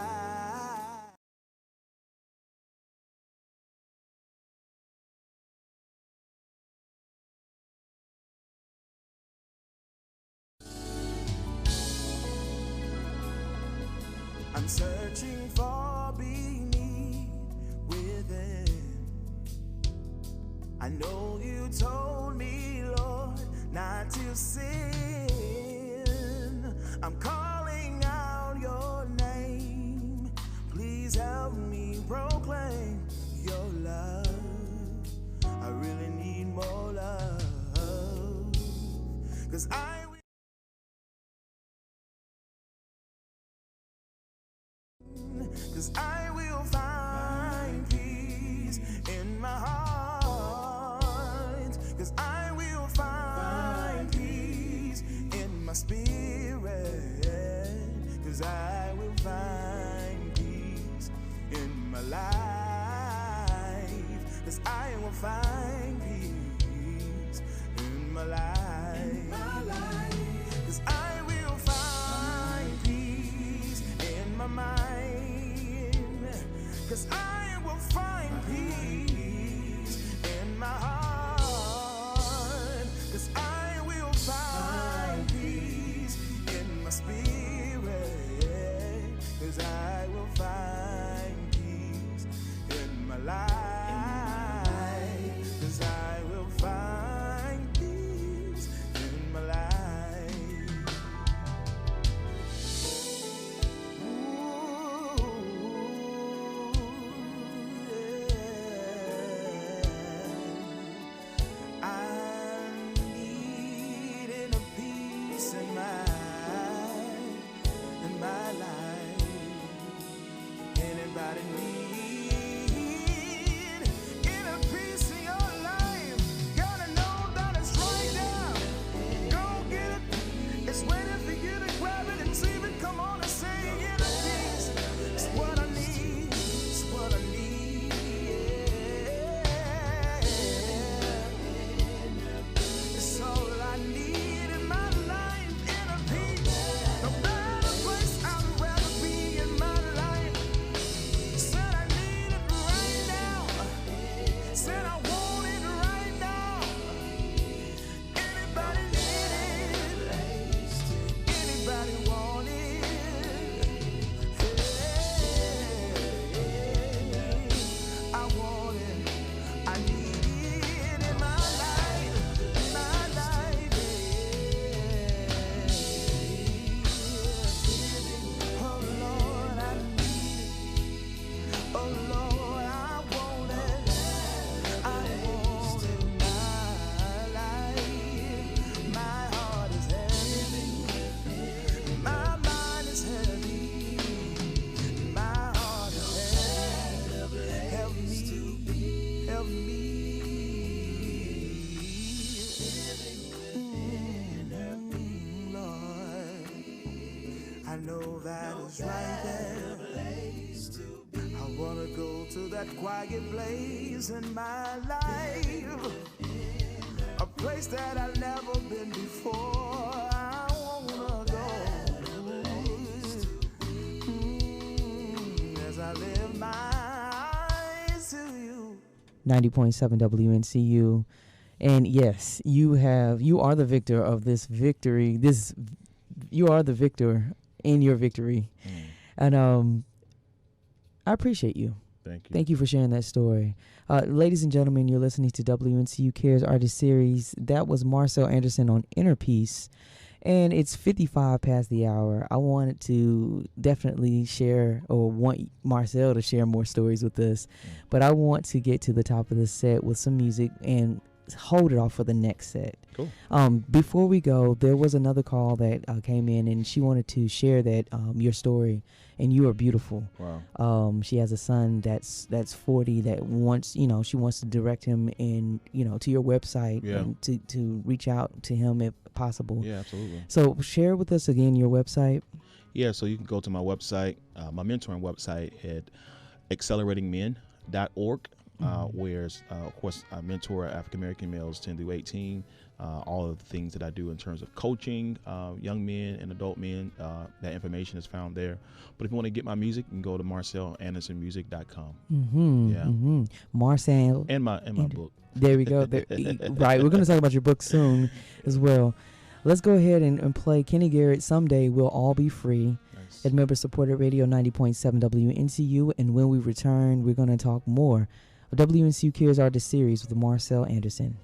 I'm searching for beneath within. I know you told me, Lord, not to sin. I'm calling out your name. Please help me proclaim your love. I really need more love. 'Cause I will find peace in my heart. 'Cause I will find peace in my spirit. 'Cause I will find peace in my life. 'Cause I will find peace in my life. 'Cause I will find peace in my mind. 'Cause I will find peace in my heart. 'Cause I will find peace in my spirit. 'Cause I will find peace in my life. 'Cause I will find peace in my life. know that is right there. I wanna go to that quiet place in my life, a place that I've never been before. I wanna go as I live my eyes to you. 90.7 WNCU. And yes, you are the victor of this victory. You are the victor in your victory. And I appreciate you. Thank you. Thank you for sharing that story. Ladies and gentlemen, you're listening to WNCU Cares Artist Series. That was Marcel Anderson on Inner Peace. And it's 55 past the hour. I wanted to definitely share, or want Marcel to share more stories with us. But I want to get to the top of the set with some music and hold it off for the next set. Cool. Before we go, there was another call that came in, and she wanted to share that your story, and you are beautiful. Wow. She has a son that's 40 that wants, she wants to direct him in, to your website and to reach out to him if possible. Yeah, absolutely. So share with us again your website. Yeah, so you can go to my website, my mentoring website at acceleratingmen.org. Where, of course, I mentor African American males 10 through 18. All of the things that I do in terms of coaching young men and adult men, that information is found there. But if you want to get my music, you can go to marcelandersonmusic.com. Marcel and my book. There we go. Right, we're going to talk about your book soon as well. Let's go ahead and play Kenny Garrett, Someday We'll All Be Free. Nice. At member-supported radio 90.7 WNCU. And when we return, we're going to talk more of WNCU Cares Artist Series with Marcel Anderson.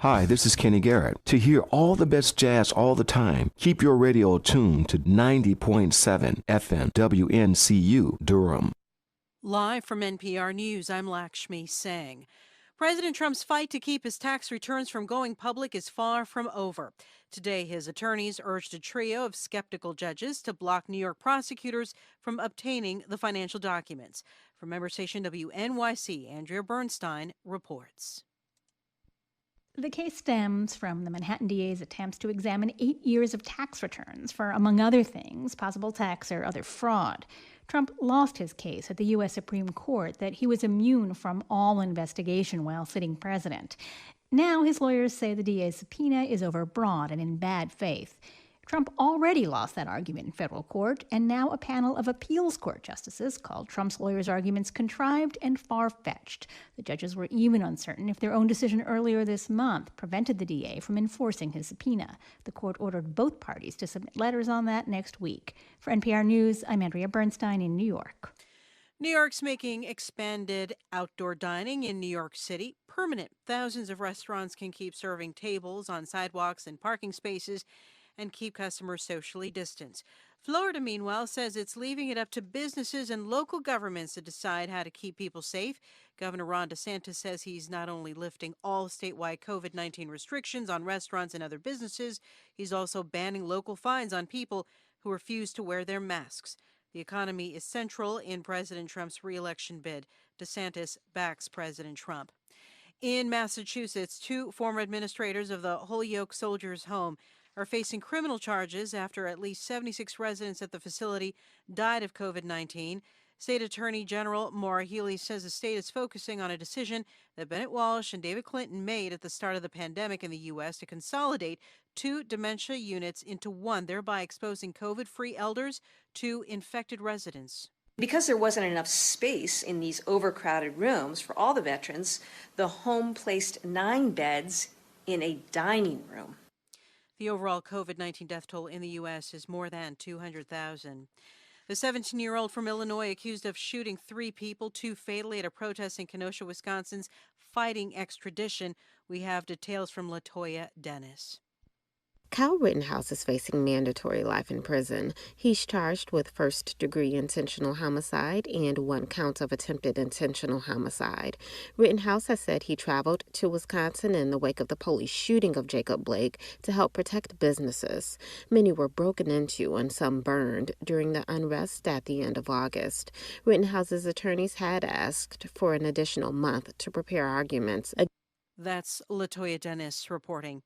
Hi, this is Kenny Garrett. To hear all the best jazz all the time, keep your radio tuned to 90.7 FM WNCU Durham. Live from NPR News, I'm Lakshmi Singh. President Trump's fight to keep his tax returns from going public is far from over. Today, his attorneys urged a trio of skeptical judges to block New York prosecutors from obtaining the financial documents. From member station WNYC, Andrea Bernstein reports. The case stems from the Manhattan DA's attempts to examine 8 years of tax returns for, among other things, possible tax or other fraud. Trump lost his case at the U.S. Supreme Court that he was immune from all investigation while sitting president. Now his lawyers say the DA's subpoena is overbroad and in bad faith. Trump already lost that argument in federal court, and now a panel of appeals court justices called Trump's lawyers' arguments contrived and far-fetched. The judges were even uncertain if their own decision earlier this month prevented the DA from enforcing his subpoena. The court ordered both parties to submit letters on that next week. For NPR News, I'm Andrea Bernstein in New York. New York's making expanded outdoor dining in New York City permanent. Thousands of restaurants can keep serving tables on sidewalks and parking spaces and keep customers socially distanced. Florida, meanwhile, says it's leaving it up to businesses and local governments to decide how to keep people safe. Governor Ron DeSantis says he's not only lifting all statewide COVID-19 restrictions on restaurants and other businesses, he's also banning local fines on people who refuse to wear their masks. The economy is central in President Trump's re-election bid. DeSantis backs President Trump. In Massachusetts, 2 former administrators of the Holyoke Soldiers' Home are facing criminal charges after at least 76 residents at the facility died of COVID-19. State Attorney General Maura Healey says the state is focusing on a decision that Bennett Walsh and David Clinton made at the start of the pandemic in the U.S. to consolidate 2 dementia units into one, thereby exposing COVID-free elders to infected residents. Because there wasn't enough space in these overcrowded rooms for all the veterans, the home placed 9 beds in a dining room. The overall COVID-19 death toll in the U.S. is more than 200,000. The 17-year-old from Illinois accused of shooting 3 people, 2 fatally, at a protest in Kenosha, Wisconsin's fighting extradition. We have details from LaToya Dennis. Kyle Rittenhouse is facing mandatory life in prison. He's charged with first-degree intentional homicide and 1 count of attempted intentional homicide. Rittenhouse has said he traveled to Wisconsin in the wake of the police shooting of Jacob Blake to help protect businesses. Many were broken into and some burned during the unrest at the end of August. Rittenhouse's attorneys had asked for an additional month to prepare arguments. That's LaToya Dennis reporting.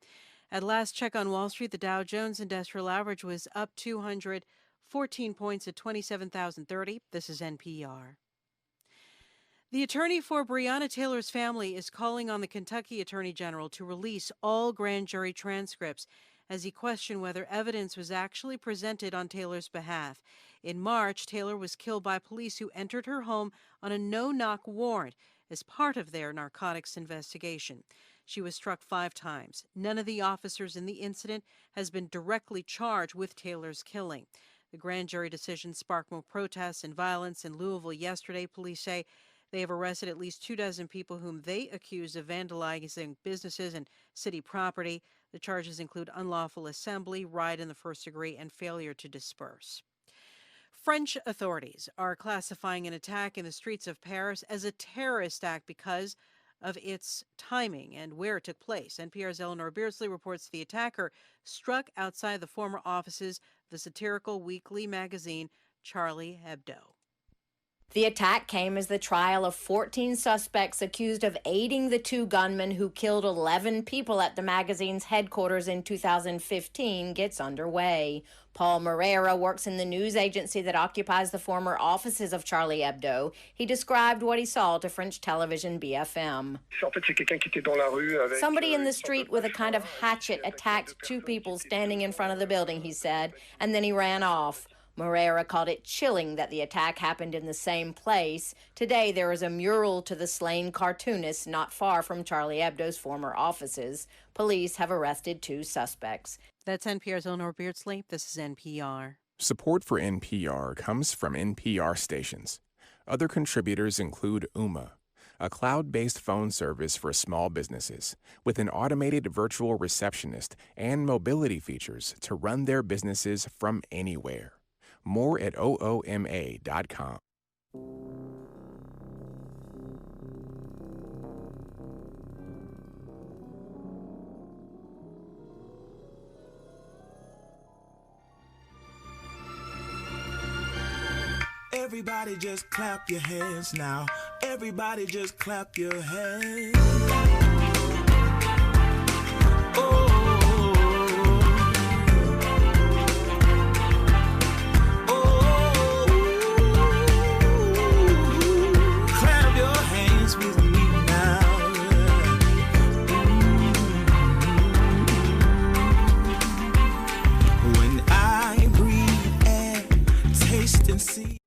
At last check on Wall Street, the Dow Jones Industrial Average was up 214 points at 27,030. This is NPR. The attorney for Breonna Taylor's family is calling on the Kentucky Attorney General to release all grand jury transcripts as he questioned whether evidence was actually presented on Taylor's behalf. In March, Taylor was killed by police who entered her home on a no-knock warrant as part of their narcotics investigation. She was struck 5 times. None of the officers in the incident has been directly charged with Taylor's killing. The grand jury decision sparked more protests and violence in Louisville yesterday. Police say they have arrested at least 24 people whom they accuse of vandalizing businesses and city property. The charges include unlawful assembly, riot in the first degree, and failure to disperse. French authorities are classifying an attack in the streets of Paris as a terrorist act because of its timing and where it took place. NPR's Eleanor Beardsley reports the attacker struck outside the former offices of the satirical weekly magazine Charlie Hebdo. The attack came as the trial of 14 suspects accused of aiding the 2 gunmen who killed 11 people at the magazine's headquarters in 2015 gets underway. Paul Moreira works in the news agency that occupies the former offices of Charlie Hebdo. He described what he saw to French television BFM. Somebody in the street with a kind of hatchet attacked 2 people standing in front of the building, he said, and then he ran off. Moreira called it chilling that the attack happened in the same place. Today, there is a mural to the slain cartoonist not far from Charlie Hebdo's former offices. Police have arrested 2 suspects. That's NPR's Eleanor Beardsley. This is NPR. Support for NPR comes from NPR stations. Other contributors include UMA, a cloud-based phone service for small businesses with an automated virtual receptionist and mobility features to run their businesses from anywhere. More at ooma.com. Everybody just clap your hands now. Everybody just clap your hands. Oh. Clap your hands with me now. When I breathe and taste and see.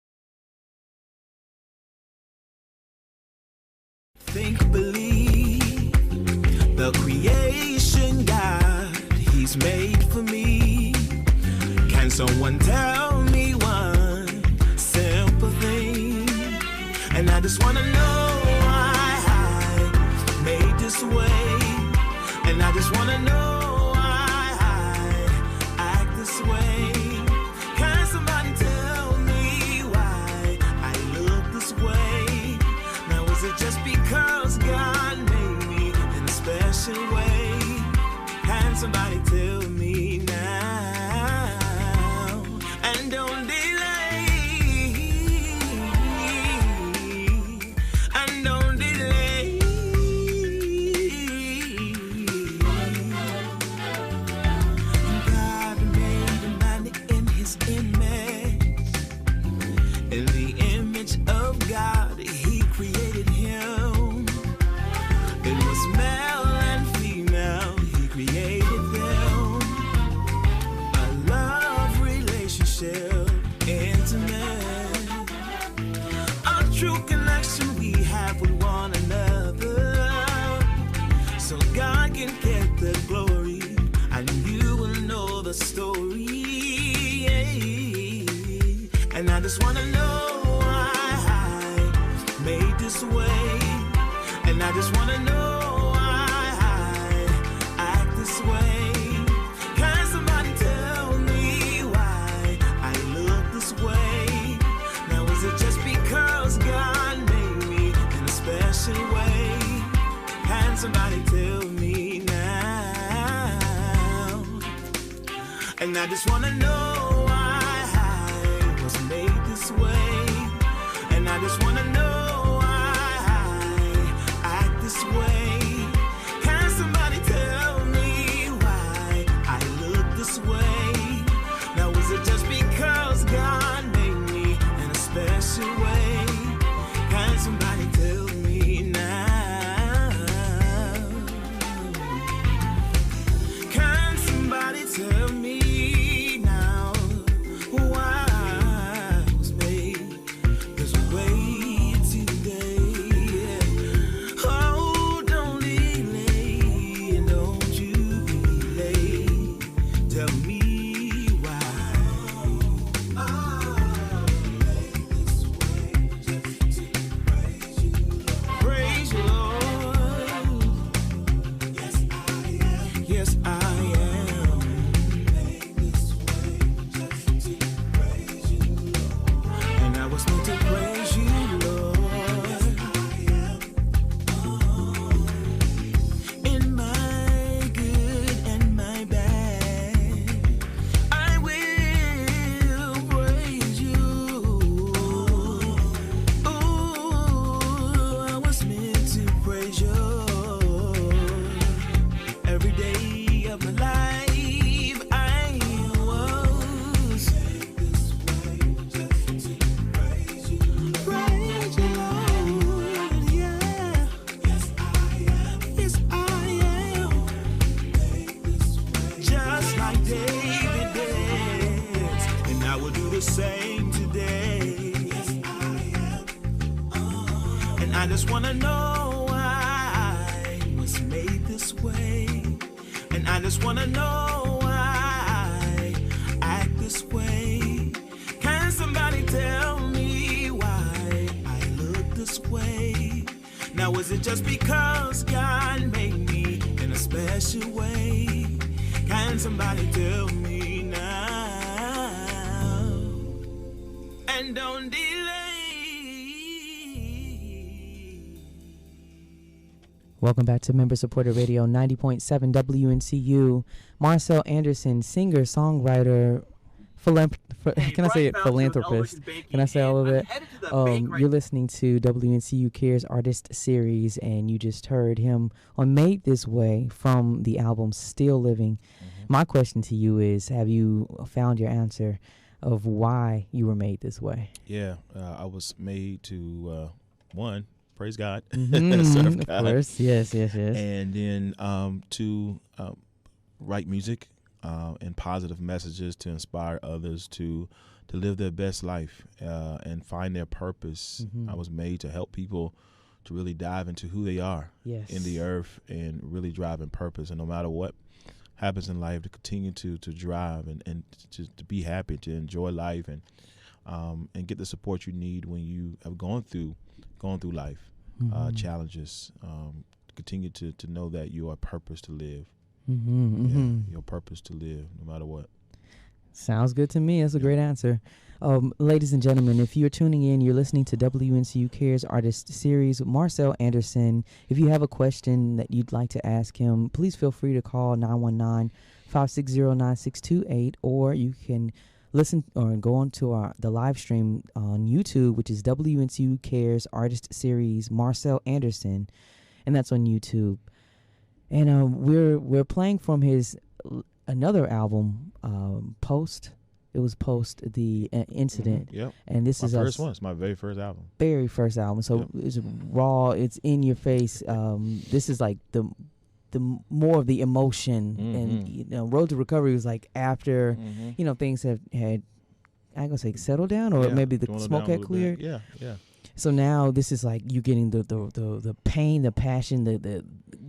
Think, believe, the creation God, He's made for me. Can someone tell me one simple thing? And I just wanna know why I made this way. And I just wanna know why I act this way. Can somebody tell me why I look this way? Now is it just because God made me in a special way? Can somebody tell me now? And don't delay. And don't delay. God made man in His image. In the image of God, He created him. It was male and female, He created them. A love relationship, intimate. A true connection we have with one another. So God can get the glory, and you will know the story. And I just wanna know made this way, and I just wanna know why I act this way. Can somebody tell me why I look this way? Now is it just because God made me in a special way? Can somebody tell me now? And I just wanna know why I was made this way. And I just wanna know this way. Can somebody tell me why I look this way? Now is it just because God made me in a special way? Can somebody tell me now? Can somebody tell me now why I was made this way today? Tell me why. Praise you, Lord. Yes, I am. And I was meant to praise you, Lord. In my good and my bad, I will praise you. Oh, I was meant to praise you. Every day of my life, I was praise you, Lord. Yeah. Yes, I am. Just like David did, and I will do the same today. Yes, I am. And I just wanna know why I was made this way. And I just wanna know why I act this way. Can somebody tell me why I look this way? Now is it just because God made me in a special way? Can somebody tell me now? And don't delay. Welcome back to Member-Supported Radio, 90.7 WNCU. Marcel Anderson, singer, songwriter, can I say it? Philanthropist. Can I say all of it? You're listening to WNCU Cares Artist Series, and you just heard him on Made This Way from the album Still Living. My question to you is, have you found your answer of why you were made this way? Yeah, I was made to, one, praise God, Mm-hmm, serve God. Of course, yes. And then to write music and positive messages to inspire others to live their best life and find their purpose. Mm-hmm. I was made to help people to really dive into who they are in the earth and really drive in purpose. And no matter what happens in life, to continue to drive and to be happy, to enjoy life and get the support you need when you have gone through life challenges. Continue to know that you are purpose to live. Your purpose to live, no matter what. Sounds good to me. That's a great answer. Ladies and gentlemen, if you're tuning in, you're listening to WNCU Cares Artist Series with Marcel Anderson. If you have a question that you'd like to ask him, please feel free to call 919-560-9628, or you can listen or go on to the live stream on YouTube, which is WNCU Cares Artist Series Marcel Anderson, and that's on YouTube. And we're playing from his another album, Post. It was Post the Incident. Yep. And this is my first one. It's my very first album. Very first album. So it's raw. It's in your face. This is like the more of the emotion. And Road to Recovery was like after things had I'm gonna say settled down, or maybe the smoke had cleared. Yeah. So now this is like you getting the pain, the passion, the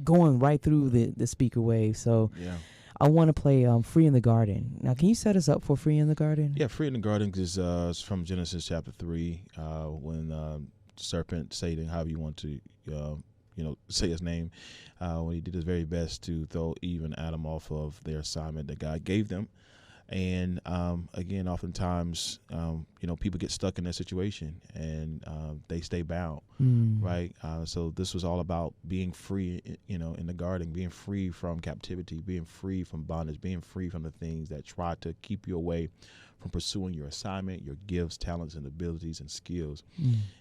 going right through the speaker wave. So I want to play Free in the Garden. Now, can you set us up for Free in the Garden? Yeah, Free in the Garden is from Genesis chapter 3, when serpent, Satan, however you want to say his name, when he did his very best to throw Eve and Adam off of their assignment that God gave them. And again, oftentimes, people get stuck in that situation and they stay bound, right? So this was all about being free, in the garden, being free from captivity, being free from bondage, being free from the things that try to keep you away from pursuing your assignment, your gifts, talents, and abilities and skills.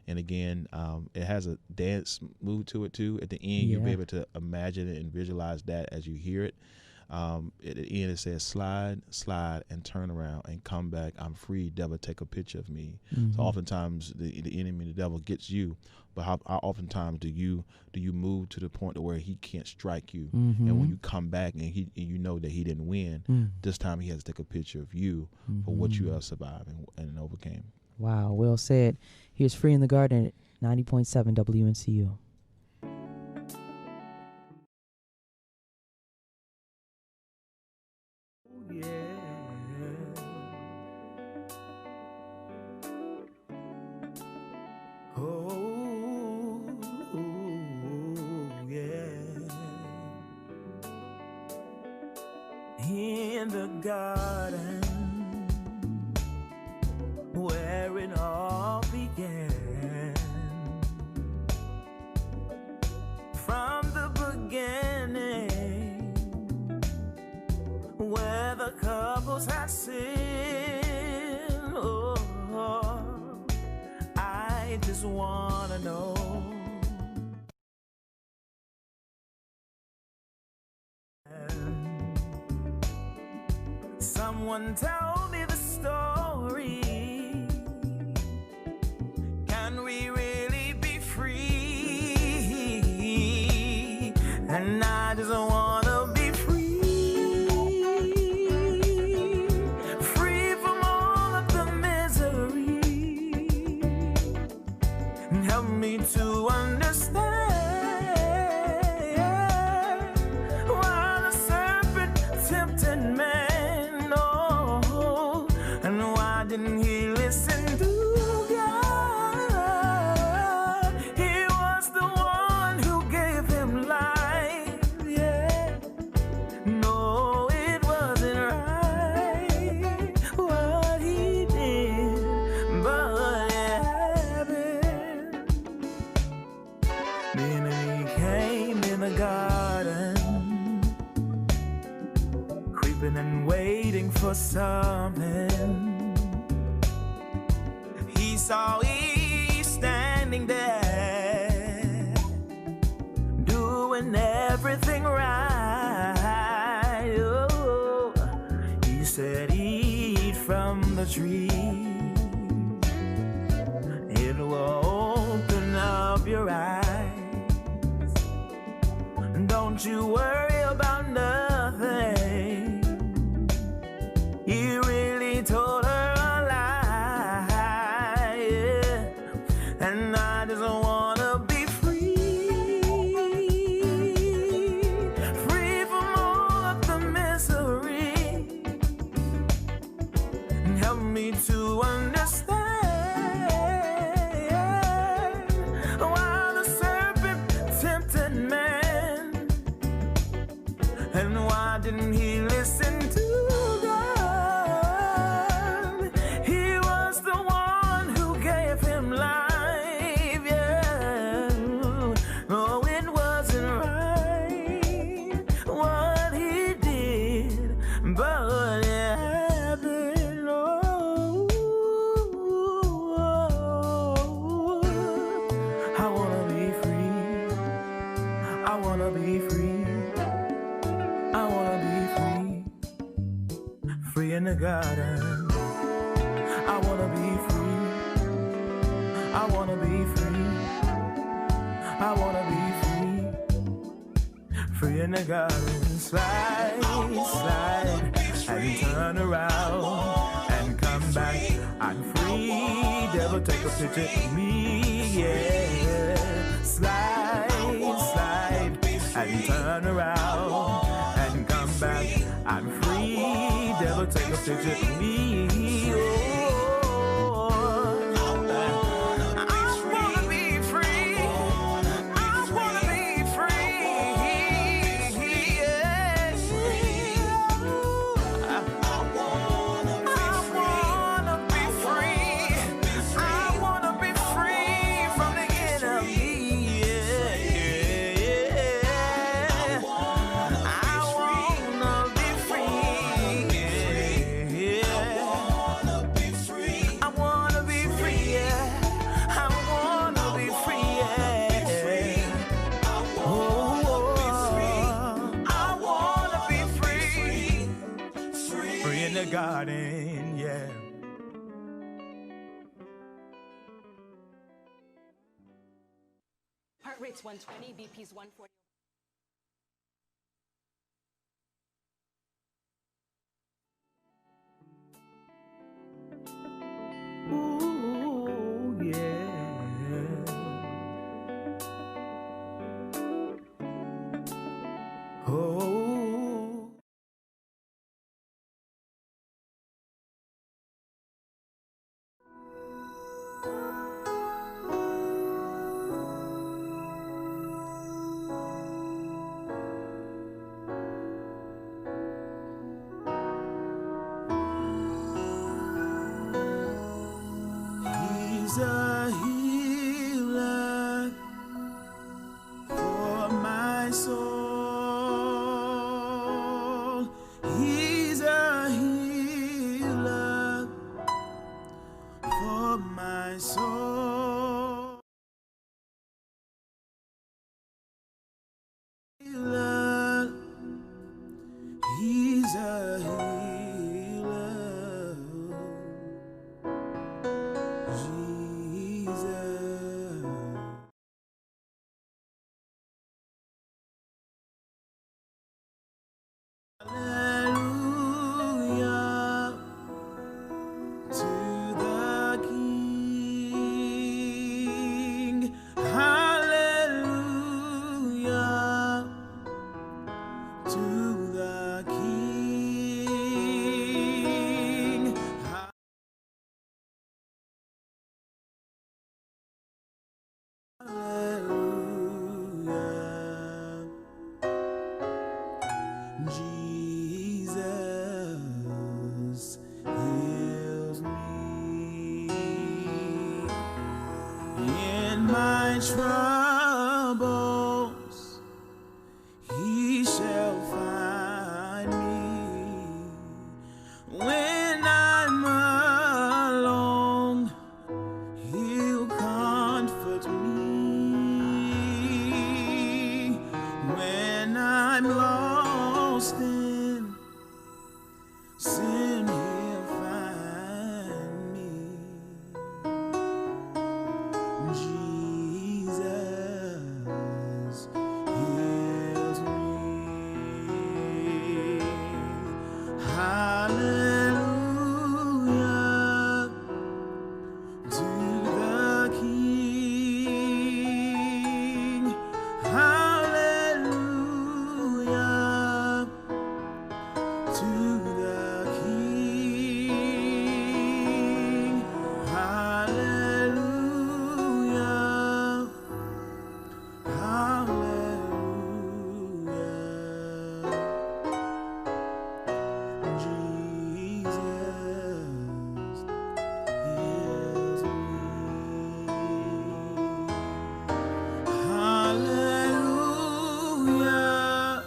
And again, it has a dance move to it too. At the end, you'll be able to imagine it and visualize that as you hear it. At the end it says slide, and turn around and come back. I'm free, devil, take a picture of me. So oftentimes the enemy, the devil, gets you, but how oftentimes do you move to the point to where he can't strike you? And when you come back and you know that he didn't win, this time he has to take a picture of you for what you have survived and overcame. Wow, well said. Here's Free in the Garden at 90.7 WNCU. In the garden where it all began, from the beginning where the couples had sinned. I just wanna know. Someone tell me the story. Can we really be free? And I just wanna be free. Free from all of the misery. Help me to understand. Didn't he listen to God? He was the one who for something. He saw Eve standing there, doing everything right. Oh, he said, eat from the tree. It will open up your eyes. Don't you worry about nothing. He really told her a lie, yeah. And I just wanna be free, free from all of the misery. Help me to understand why the serpent tempted man, and why didn't he listen to God? He was the one who gave him life, yeah. No, it wasn't right what he did, but it happened. Oh, I wanna be free. I wanna be free. I wanna be free, free in the garden. I wanna be free. I wanna be free. I wanna be free, free in the garden. Slide, slide, and turn around and come back. I'm free. Devil, take a picture of me, yeah. Slide, slide, and turn around. Back. I'm free, devil, take a picture of me. Oh, I wanna be free. I wanna be free. Yeah. I wanna be free. I wanna be free from the enemy. Garden, yeah. Heart rate's 120, BP's 140. Ooh, yeah. Oh. He's a healer for my soul. He's a healer for my soul. Healer. He's a healer. Hallelujah to the King. Hallelujah to the King. Hallelujah. Jesus heals me in my troubles. He shall find me Jesus heals me. Hallelujah to the King. Hallelujah to the King. Hallelujah. Hallelujah. Jesus heals me. Hallelujah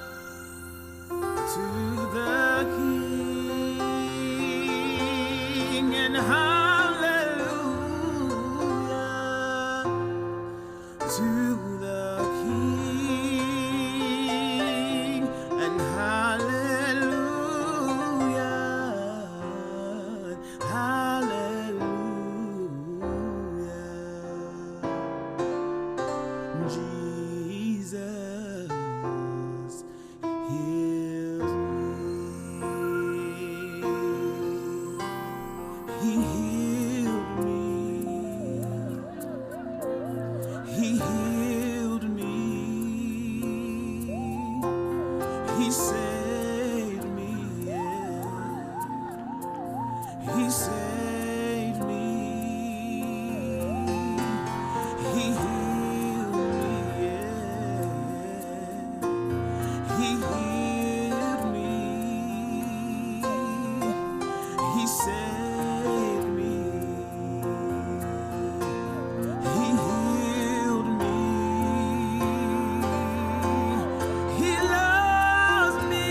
to the King, and hallelujah to the King, and hallelujah, hallelujah. Jesus heals me. He healed me. He healed me. He saved me. Yeah. He saved me. He healed me. Yeah. He healed me. He saved me. He healed me. He loves me.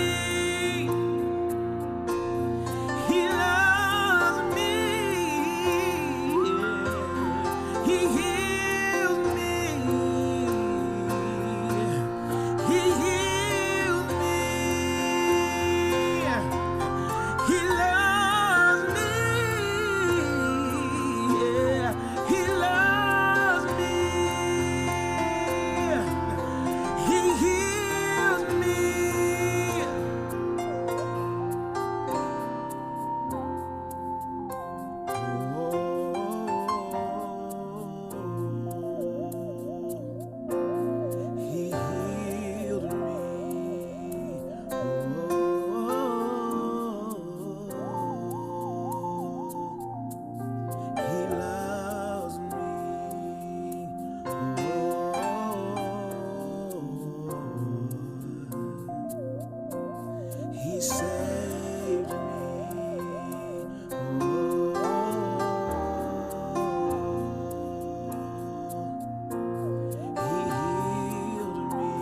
He loves me. He healed me. He healed me. He loves me. Yeah. He loves me. He heals me. He healed me. He loves me. He saved me. He healed me.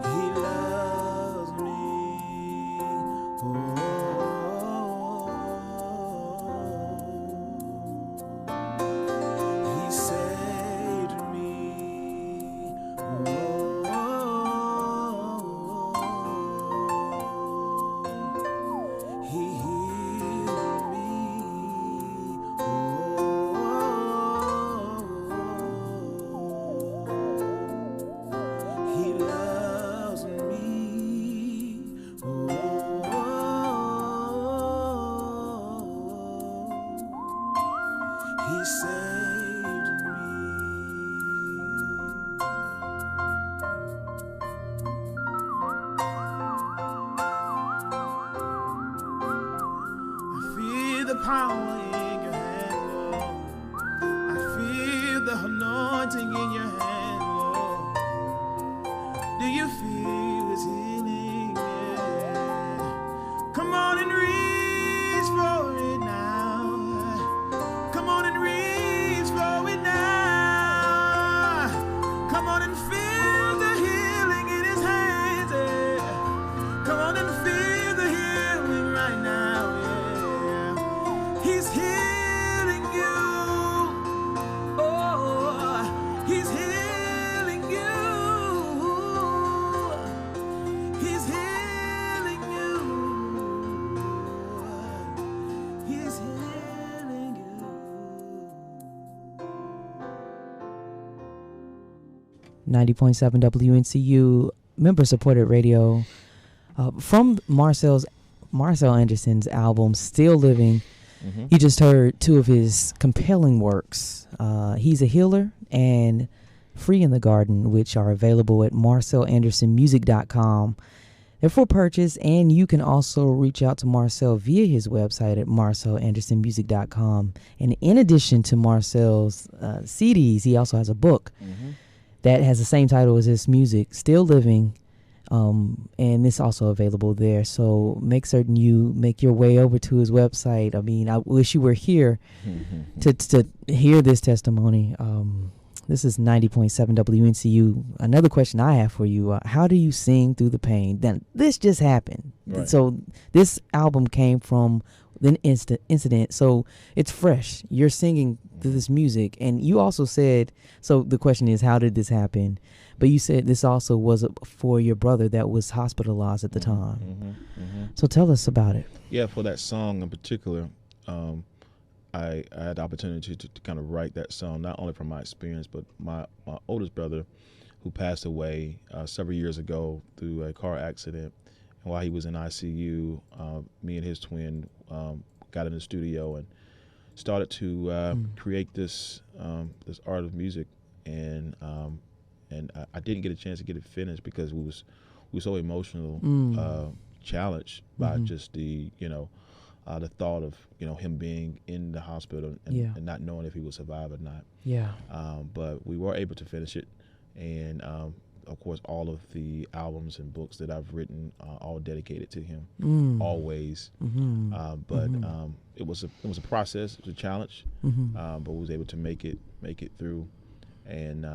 He loves me. He saved me. He healed me. He loves me. He saved me. I feel the power in your hand, Lord. I feel the anointing in your hand, Lord. Do you feel his healing? Yeah. Come on and reach for it now. Come on and reach for it now. Come on and feel the healing in his hands. Yeah. Come on and feel the healing right now. Yeah. He's here. 90.7 WNCU, member-supported radio. From Marcel Anderson's album, Still Living, you just heard two of his compelling works. He's a Healer and Free in the Garden, which are available at marcelandersonmusic.com. They're for purchase, and you can also reach out to Marcel via his website at marcelandersonmusic.com. And in addition to Marcel's CDs, he also has a book that has the same title as his music, Still Living, and it's also available there. So make certain you make your way over to his website. I mean, I wish you were here to hear this testimony. This is 90.7 WNCU. Another question I have for you, how do you sing through the pain? Then this just happened. Right. So this album came from an incident, so it's fresh. You're singing through this music, and you also said, so the question is, how did this happen? But you said this also was for your brother that was hospitalized at the time. So tell us about it. Yeah, for that song in particular, I had the opportunity to kind of write that song, not only from my experience, but my oldest brother, who passed away several years ago through a car accident. And while he was in ICU, me and his twin got in the studio and started to create this art of music. And I didn't get a chance to get it finished because we were so emotional, challenged by just the thought of him being in the hospital and not knowing if he would survive or not. Yeah. But we were able to finish it, and of course, all of the albums and books that I've written are all dedicated to him, always. But it was a process, it was a challenge, but we was able to make it through. And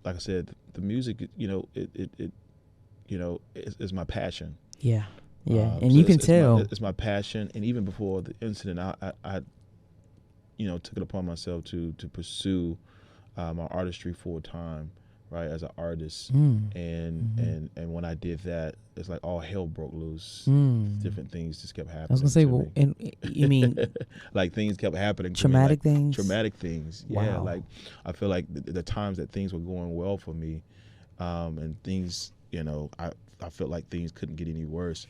like I said, the music, is my passion. Yeah. Yeah, and so you can tell. It's my passion, and even before the incident, I took it upon myself to pursue my artistry full time, right, as an artist. And when I did that, it's like all hell broke loose. Different things just kept happening. I was gonna say, well, and you mean like things kept happening. Traumatic things. Traumatic things. Wow. Yeah, like I feel like the times that things were going well for me, and things, I felt like things couldn't get any worse.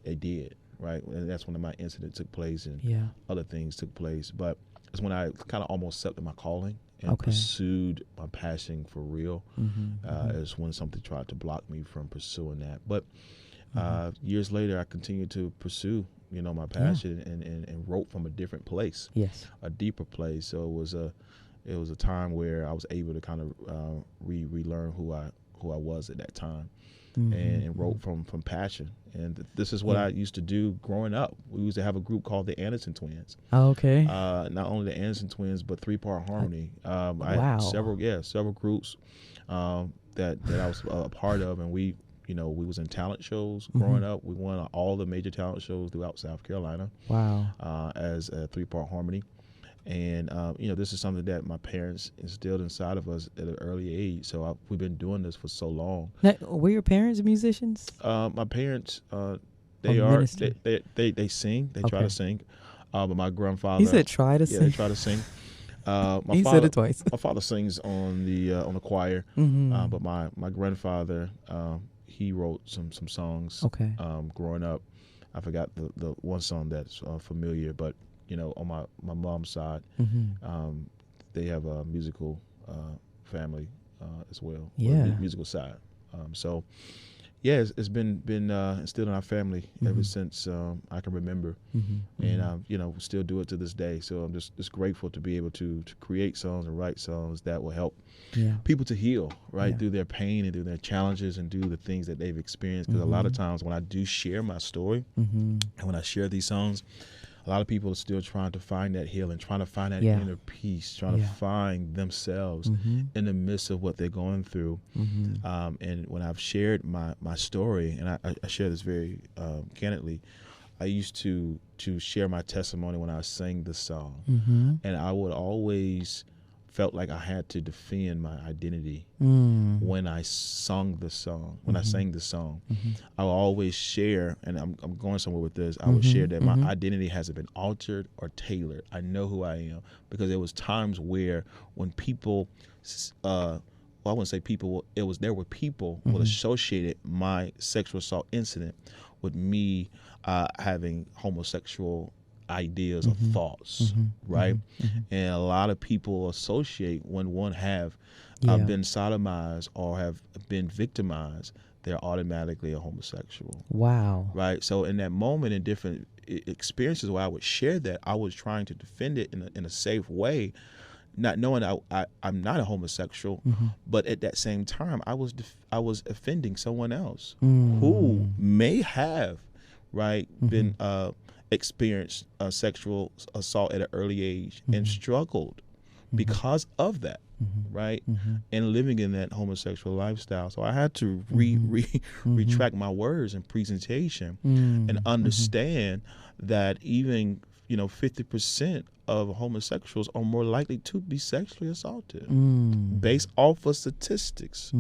They did, right? And that's when my incident took place and other things took place. But it's when I kind of almost accepted my calling and pursued my passion for real. It's when something tried to block me from pursuing that. But years later, I continued to pursue, my passion and wrote from a different place, a deeper place. So it was a time where I was able to kind of relearn who I was at that time. And wrote from passion. And this is what I used to do growing up. We used to have a group called the Anderson Twins. Oh, okay. Not only the Anderson Twins, but 3-Part Harmony. I wow. had several groups that I was a part of, and we was in talent shows growing up. We won all the major talent shows throughout South Carolina. Wow. As a 3-Part Harmony. And, this is something that my parents instilled inside of us at an early age. So we've been doing this for so long. Now, were your parents musicians? My parents, they sing. They try to sing. But my grandfather. He said try to sing. Yeah, they try to sing. He said it twice. My father sings on the choir. But my grandfather, he wrote some songs. Okay. Growing up, I forgot the one song that's familiar, but on my mom's side, they have a musical family as well. Yeah. Musical side. So, yeah, it's been instilled in our family ever since I can remember, and still do it to this day. So I'm just grateful to be able to create songs and write songs that will help people to heal, right, through their pain and through their challenges and do the things that they've experienced. Because a lot of times when I do share my story and when I share these songs, a lot of people are still trying to find that healing, trying to find that inner peace, trying to find themselves in the midst of what they're going through. And when I've shared my story, and I share this very candidly, I used to share my testimony when I sang the song. And I would always felt like I had to defend my identity when I sung the song. When I sang the song, I will always share, and I'm going somewhere with this. I would share that my identity hasn't been altered or tailored. I know who I am, because there was times where when people I wouldn't say people, there were people who associated my sexual assault incident with me having homosexual ideas or thoughts, right? And a lot of people associate when one have been sodomized or have been victimized, they're automatically a homosexual. Wow. Right? So in that moment, in different experiences where I would share that, I was trying to defend it in a safe way, not knowing I'm not a homosexual, but at that same time, I was offending someone else who may have, right, been experienced sexual assault at an early age and struggled because of that, right, and living in that homosexual lifestyle. So I had to retract my words and presentation and understand that even 50% of homosexuals are more likely to be sexually assaulted based off of statistics,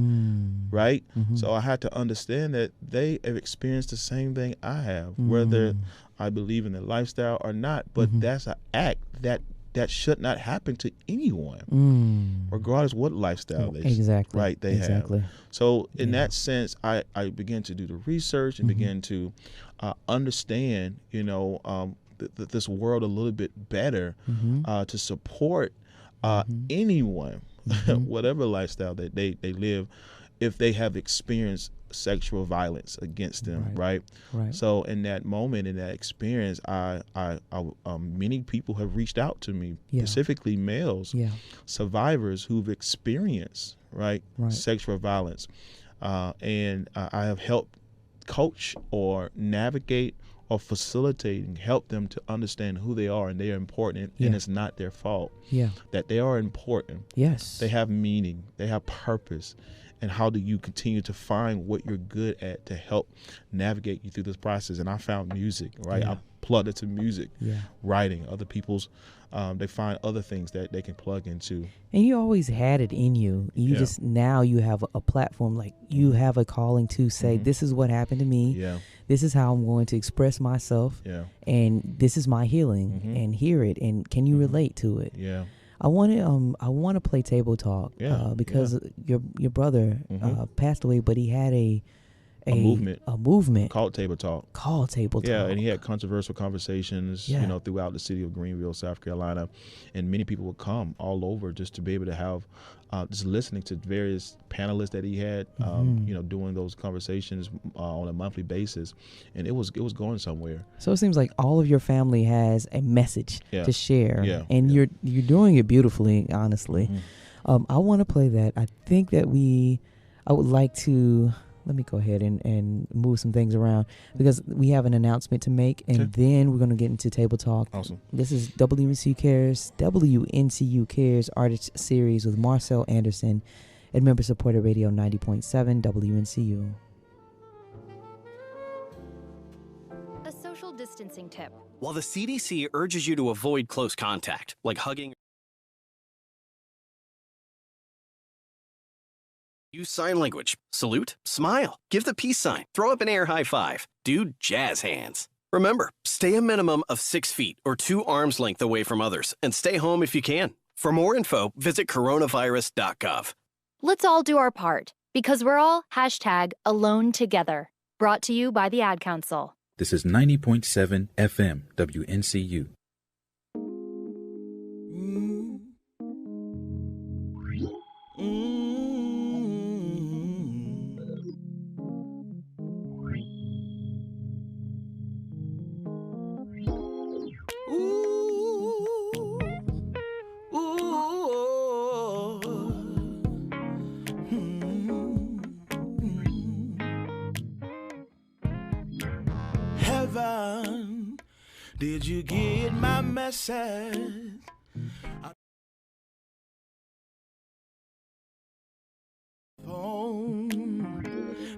right? So I had to understand that they have experienced the same thing I have, whether I believe in the lifestyle or not, but that's an act that should not happen to anyone, regardless what lifestyle they have. So in that sense, I began to do the research and began to understand, this world a little bit better, to support anyone, whatever lifestyle that they live, if they have experienced sexual violence against them, right? So in that moment, in that experience, many people have reached out to me, specifically males, survivors who've experienced sexual violence, and I have helped coach or navigate or facilitating, help them to understand who they are and they are important, and it's not their fault. That they are important. Yes. They have meaning. They have purpose. And how do you continue to find what you're good at to help navigate you through this process? And I found music, right? I plugged into music, writing, other people's, they find other things that they can plug into. And you always had it in you. You just, now you have a platform, like you have a calling to say, this is what happened to me. This is how I'm going to express myself. And this is my healing, and hear it. And can you relate to it? I want to play Table Talk because your brother passed away, but he had a movement called Table Talk. Yeah, and he had controversial conversations, throughout the city of Greenville, South Carolina, and many people would come all over just to be able to have, just listening to various panelists that he had, doing those conversations on a monthly basis, and it was going somewhere. So it seems like all of your family has a message to share, and you're doing it beautifully, honestly. I want to play that. I think that I would like to. Let me go ahead and move some things around because we have an announcement to make, and then we're going to get into Table Talk. Awesome. This is WNCU Cares Artist Series with Marcel Anderson at member-supported radio 90.7 WNCU. A social distancing tip. While the CDC urges you to avoid close contact, like hugging, use sign language, salute, smile, give the peace sign, throw up an air high five, do jazz hands. Remember, stay a minimum of 6 feet or 2 arms length away from others and stay home if you can. For more info, visit coronavirus.gov. Let's all do our part because we're all #AloneTogether. Brought to you by the Ad Council. This is 90.7 FM WNCU. Heaven, did you get my message?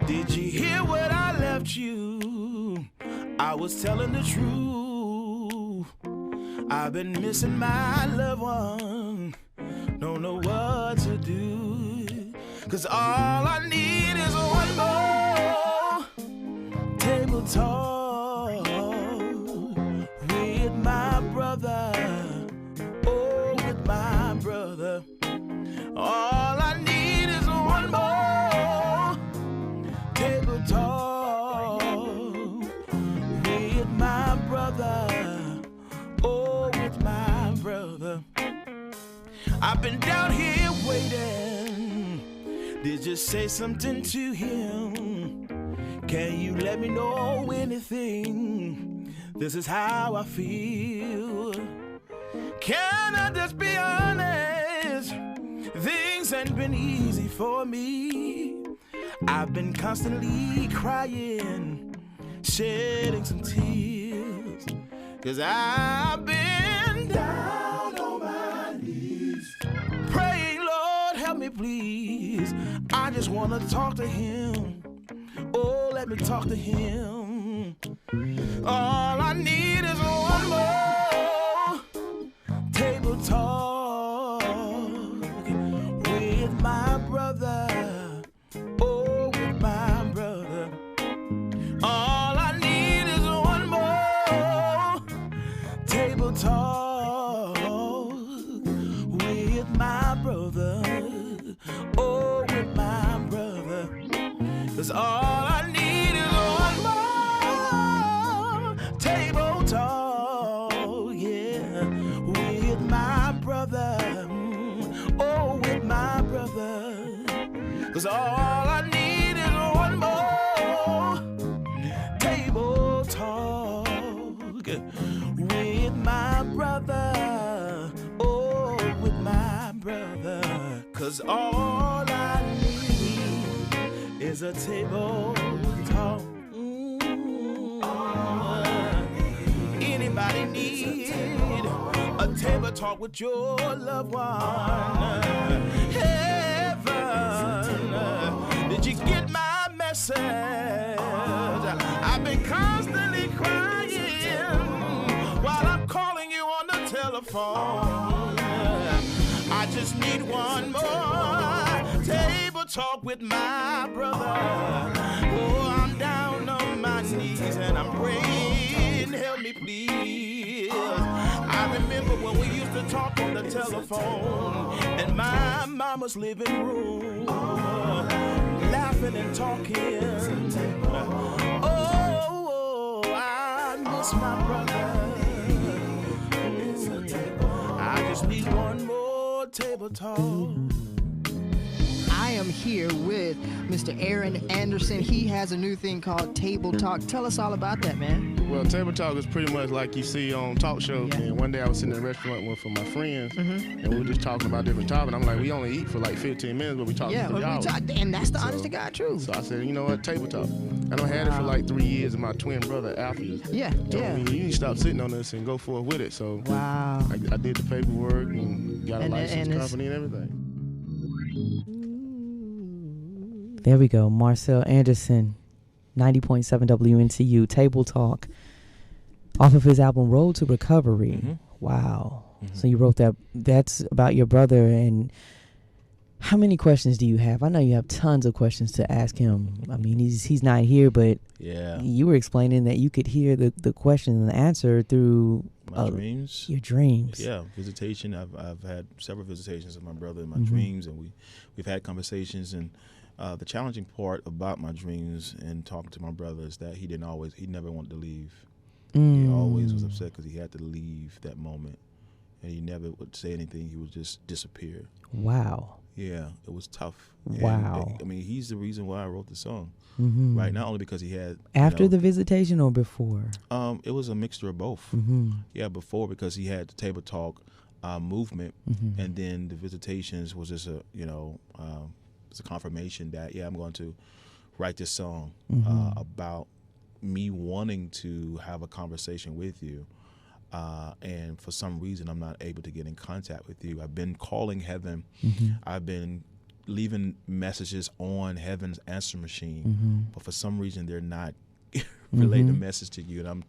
Did you hear what I left you? I was telling the truth. I've been missing my loved one. Don't know what to do. 'Cause all I need is one more table talk with my brother. Oh, with my brother. All I need is one brother. Oh, with my brother. I've been down here waiting. Did you say something to him? Can you let me know anything? This is how I feel. Can I just be honest? Things ain't been easy for me. I've been constantly crying, shedding some tears, 'cause I've been down on my knees, praying, Lord, help me please. I just wanna talk to him. Oh, let me talk to him. All I need is one more table talk with my brother. Oh, with my brother. All I need is one more table talk with my brother. Oh, with my brother. 'Cause all I need is one more table talk, yeah, with my brother. Oh, with my brother. 'Cause all I need is one more table talk with my brother. Oh, with my brother. 'Cause all I need is a table talk. Anybody need a table talk with your loved one? Heaven, did you get my message? I've been constantly crying while I'm calling you on the telephone. I just need one more table talk with my brother. Oh, I'm down on my knees and I'm praying, help me please. I remember when we used to talk on the telephone in my mama's living room, laughing and talking. Oh, I miss my brother. I just need one more table talk. I am here with Mr. Aaron Anderson. He has a new thing called Table Talk. Tell us all about that, man. Well, Table Talk is pretty much like you see on talk shows. Yeah. And one day I was sitting in a restaurant with my friends, and we were just talking about different topics. I'm like, we only eat for like 15 minutes, but we talk for 3 hours. And that's the honest to God truth. So I said, you know what, Table Talk. I done had it for like 3 years, and my twin brother, Alfie, told me, you need to stop sitting on this and go forward with it. So I did the paperwork and got a licensed company and everything. There we go. Marcel Anderson, 90.7 WNCU, Table Talk, off of his album Road to Recovery. Mm-hmm. Wow. Mm-hmm. So you wrote that. That's about your brother. And how many questions do you have? I know you have tons of questions to ask him. I mean, he's not here, but you were explaining that you could hear the question and the answer through my dreams. Your dreams. Yeah, visitation. I've had several visitations of my brother in my dreams, and we've had conversations. And the challenging part about my dreams and talking to my brother is that he never wanted to leave. He always was upset because he had to leave that moment, and he never would say anything. He would just disappear. Wow. Yeah, it was tough. Wow. And, I mean, he's the reason why I wrote the song, mm-hmm. right? Not only because he had after the visitation or before. It was a mixture of both. Mm-hmm. Yeah, before because he had the Table Talk movement, and then the visitations was just it's a confirmation that I'm going to write this song about me wanting to have a conversation with you, and for some reason I'm not able to get in contact with you. I've been calling heaven. I've been leaving messages on heaven's answer machine, but for some reason they're not relaying the message to you. And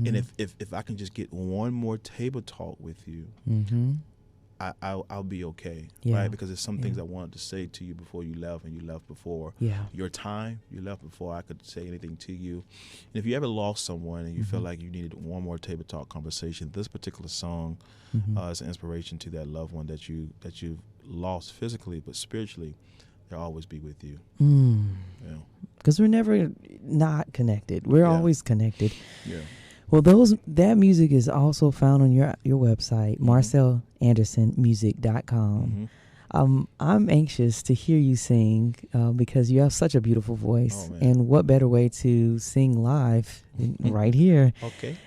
and if I can just get one more Table Talk with you, I'll be okay, right? Because there's some things I wanted to say to you before you left, and you left before your time. You left before I could say anything to you. And if you ever lost someone and you feel like you needed one more Table Talk conversation, this particular song is an inspiration to that loved one that you lost physically, but spiritually, they'll always be with you. Because we're never not connected. We're always connected. Yeah. Well, that music is also found on your website, marcelandersonmusic.com. I'm anxious to hear you sing because you have such a beautiful voice. And what better way to sing live than right here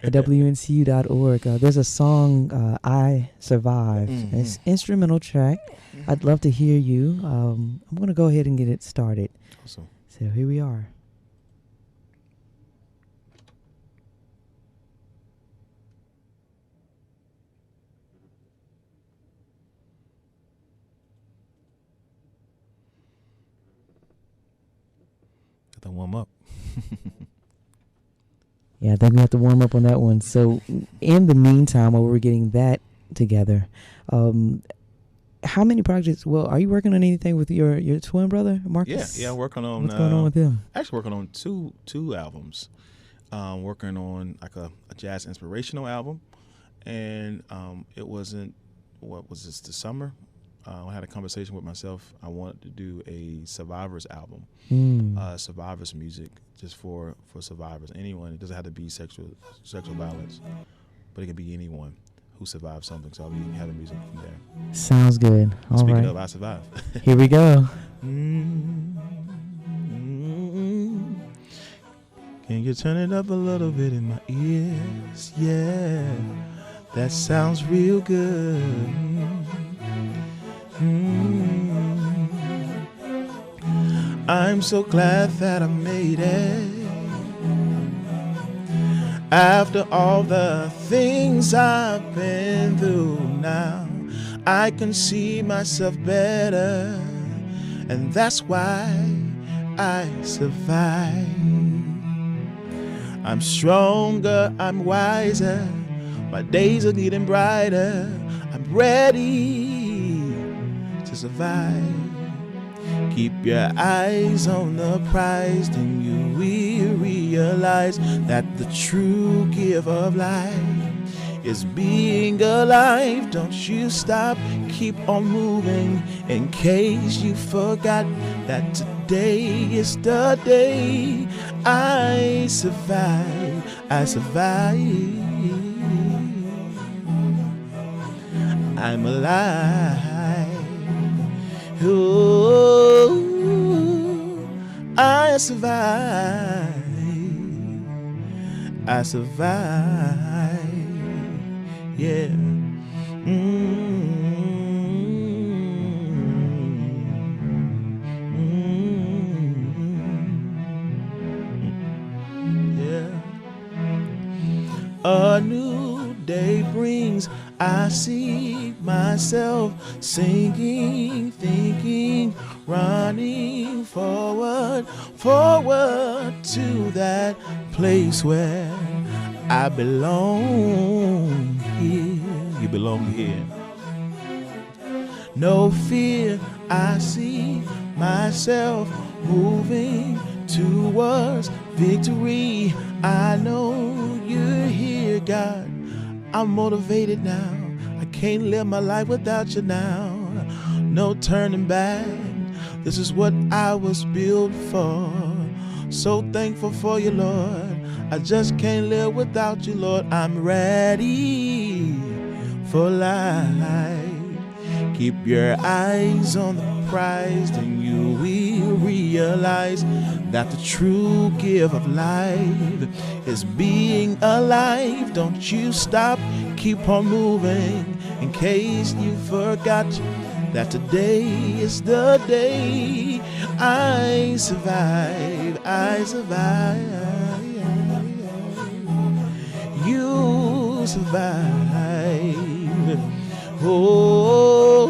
at WNCU.org. There's a song, I Survive. It's an instrumental track. I'd love to hear you. I'm going to go ahead and get it started. Awesome. So here we are. To warm up. Yeah, I think we have to warm up on that one. So in the meantime, while we're getting that together, how many projects? Well, are you working on anything with your twin brother, Marcus? Yeah, working on. What's going on with him? Actually, working on two albums. Working on like a jazz inspirational album, and it wasn't. What was this? The summer. I had a conversation with myself. I wanted to do a survivors album, survivors music, just for survivors. Anyone. It doesn't have to be sexual violence, but it could be anyone who survived something. So I'll be having music from there. Sounds good. All Speaking right. of, I survived. Here we go. Can you turn it up a little bit in my ears? Yeah, that sounds real good. I'm so glad that I made it. After all the things I've been through now, I can see myself better, and that's why I survive. I'm stronger, I'm wiser, my days are getting brighter, I'm ready to survive. Keep your eyes on the prize, then you will realize that the true gift of life is being alive. Don't you stop, keep on moving, in case you forgot that today is the day I survive. I survive. I'm alive. Oh, I survive. I survive. Yeah. Yeah. A new day brings, I see myself singing, thinking, running forward to that place where I belong here. You belong here. No fear, I see myself moving towards victory. I know you're here, God. I'm motivated now. I can't live my life without you now. No turning back. This is what I was built for. So thankful for you, Lord. I just can't live without you, Lord. I'm ready for life. Keep your eyes on the prize, then you will realize that the true gift of life is being alive. Don't you stop, keep on moving, in case you forgot that today is the day I survive. I survive. You survive. Oh,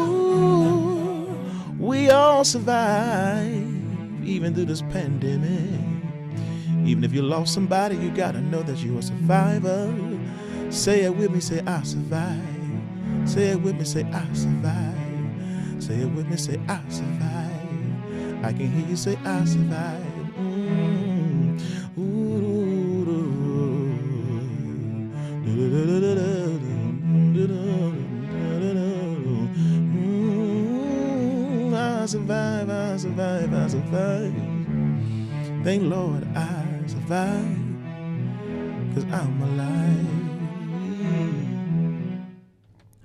we all survive, even through this pandemic. Even if you lost somebody, you gotta know that you're a survivor. Say it with me, say I survive. Say it with me, say I survive. Say it with me, say I survive. I can hear you say I survive. I survive, I survive, I survive. Thank Lord I survive. 'cause I'm alive.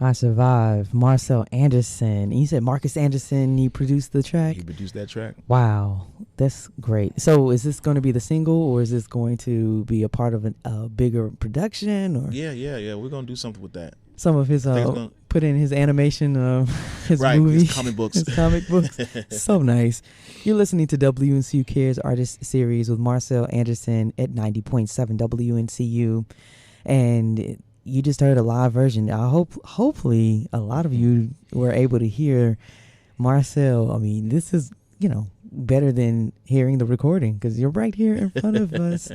I Survive, Marcel Anderson. You said Marcus Anderson, he produced the track? He produced that track. Wow, that's great. So is this going to be the single, or is this going to be a part of a bigger production? Or Yeah. We're going to do something with that. Some of his, put in his animation, his movie. His comic books. His comic books. So nice. You're listening to WNCU Cares Artist Series with Marcel Anderson at 90.7 WNCU. And you just heard a live version. Hopefully a lot of you were able to hear Marcel. I mean, this is, better than hearing the recording because you're right here in front of us.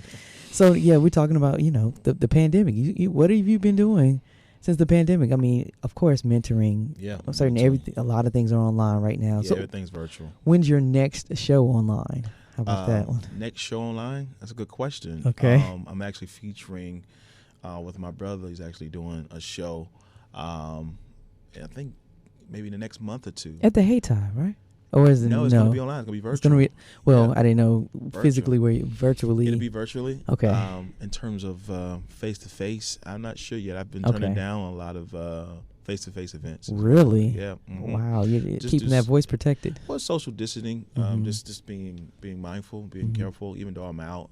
So yeah, we're talking about, the pandemic. What have you been doing since the pandemic? I mean, of course, mentoring. Yeah. Everything. A lot of things are online right now. Yeah, so everything's virtual. When's your next show online? How about that one? Next show online? That's a good question. Okay. I'm actually featuring with my brother. He's actually doing a show. I think maybe in the next month or two. At the Haytime, right? Or is it No, it's going to be online. It's going to be virtual. It's going to be, I didn't know physically virtually. It'll be virtually. Okay. In terms of face-to-face, I'm not sure yet. I've been turning down a lot of face-to-face events. Really? Yeah. Mm-hmm. Wow. You're keeping that voice protected. Well, social distancing, just being mindful, being careful, even though I'm out,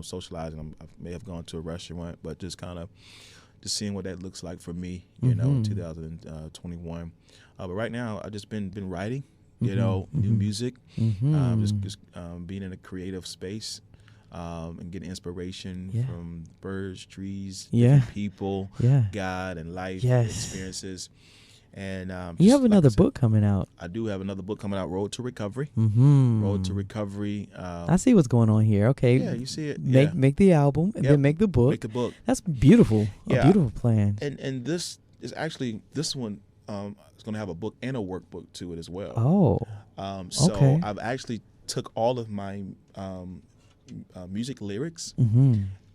socializing. I may have gone to a restaurant, but just kind of just seeing what that looks like for me, in 2021. But right now, I've just been writing, new music, just being in a creative space. And getting inspiration from birds, trees, different people, God, and life experiences. And you have another book coming out. I do have another book coming out, Road to Recovery. Road to Recovery. I see what's going on here. Okay. Yeah, you see it. Make the album and then make the book. Make the book. That's beautiful. A beautiful plan. And this is actually, this one is going to have a book and a workbook to it as well. Oh. So I've actually took all of my music lyrics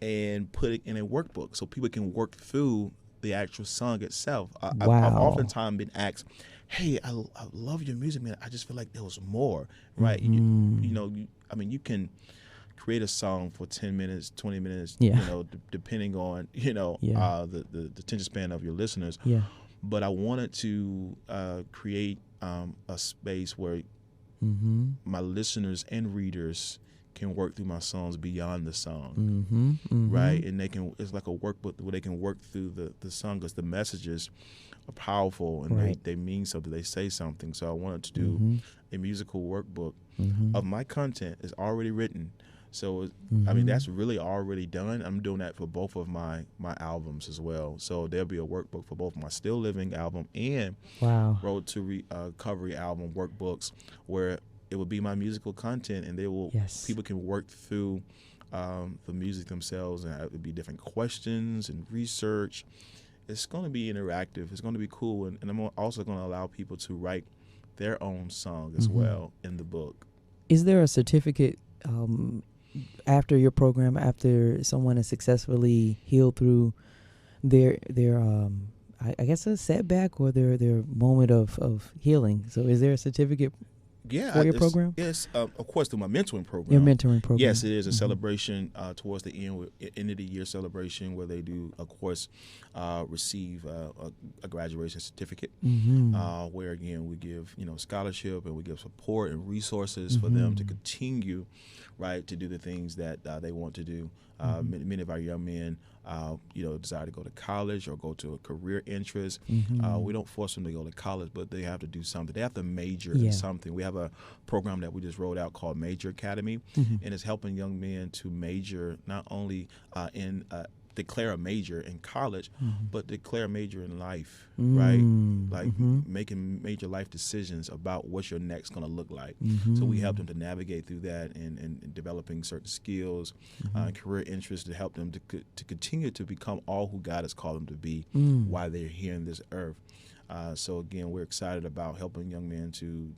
and put it in a workbook so people can work through the actual song itself. I've oftentimes been asked, hey, I love your music, man. I just feel like there was more, right? You can create a song for 10 minutes, 20 minutes, depending on, the attention span of your listeners. Yeah. But I wanted to create a space where my listeners and readers can work through my songs beyond the song, right? And it's like a workbook where they can work through the song because the messages are powerful and they mean something, they say something. So I wanted to do a musical workbook of my content. It's already written. So, that's really already done. I'm doing that for both of my albums as well. So there'll be a workbook for both my Still Living album and Road to Recovery album workbooks where it will be my musical content, and people can work through the music themselves, and it would be different questions and research. It's going to be interactive. It's going to be cool, and I'm also going to allow people to write their own song as well in the book. Is there a certificate after your program, after someone has successfully healed through their I guess a setback or their moment of healing? So is there a certificate? For your program? Yes, of course, through my mentoring program. Your mentoring program. Yes, it is a celebration towards the end of the year celebration where they do, of course, receive a graduation certificate where, again, we give, scholarship and we give support and resources for them to continue, right, to do the things that they want to do. Many of our young men, desire to go to college or go to a career interest. We don't force them to go to college, but they have to do something. They have to major in something. We have a program that we just rolled out called Major Academy, and it's helping young men to major not only in declare a major in college, but declare a major in life, right? Like making major life decisions about what your next going to look like. So we help them to navigate through that and developing certain skills, career interests to help them to continue to become all who God has called them to be while they're here in this earth. So again, we're excited about helping young men to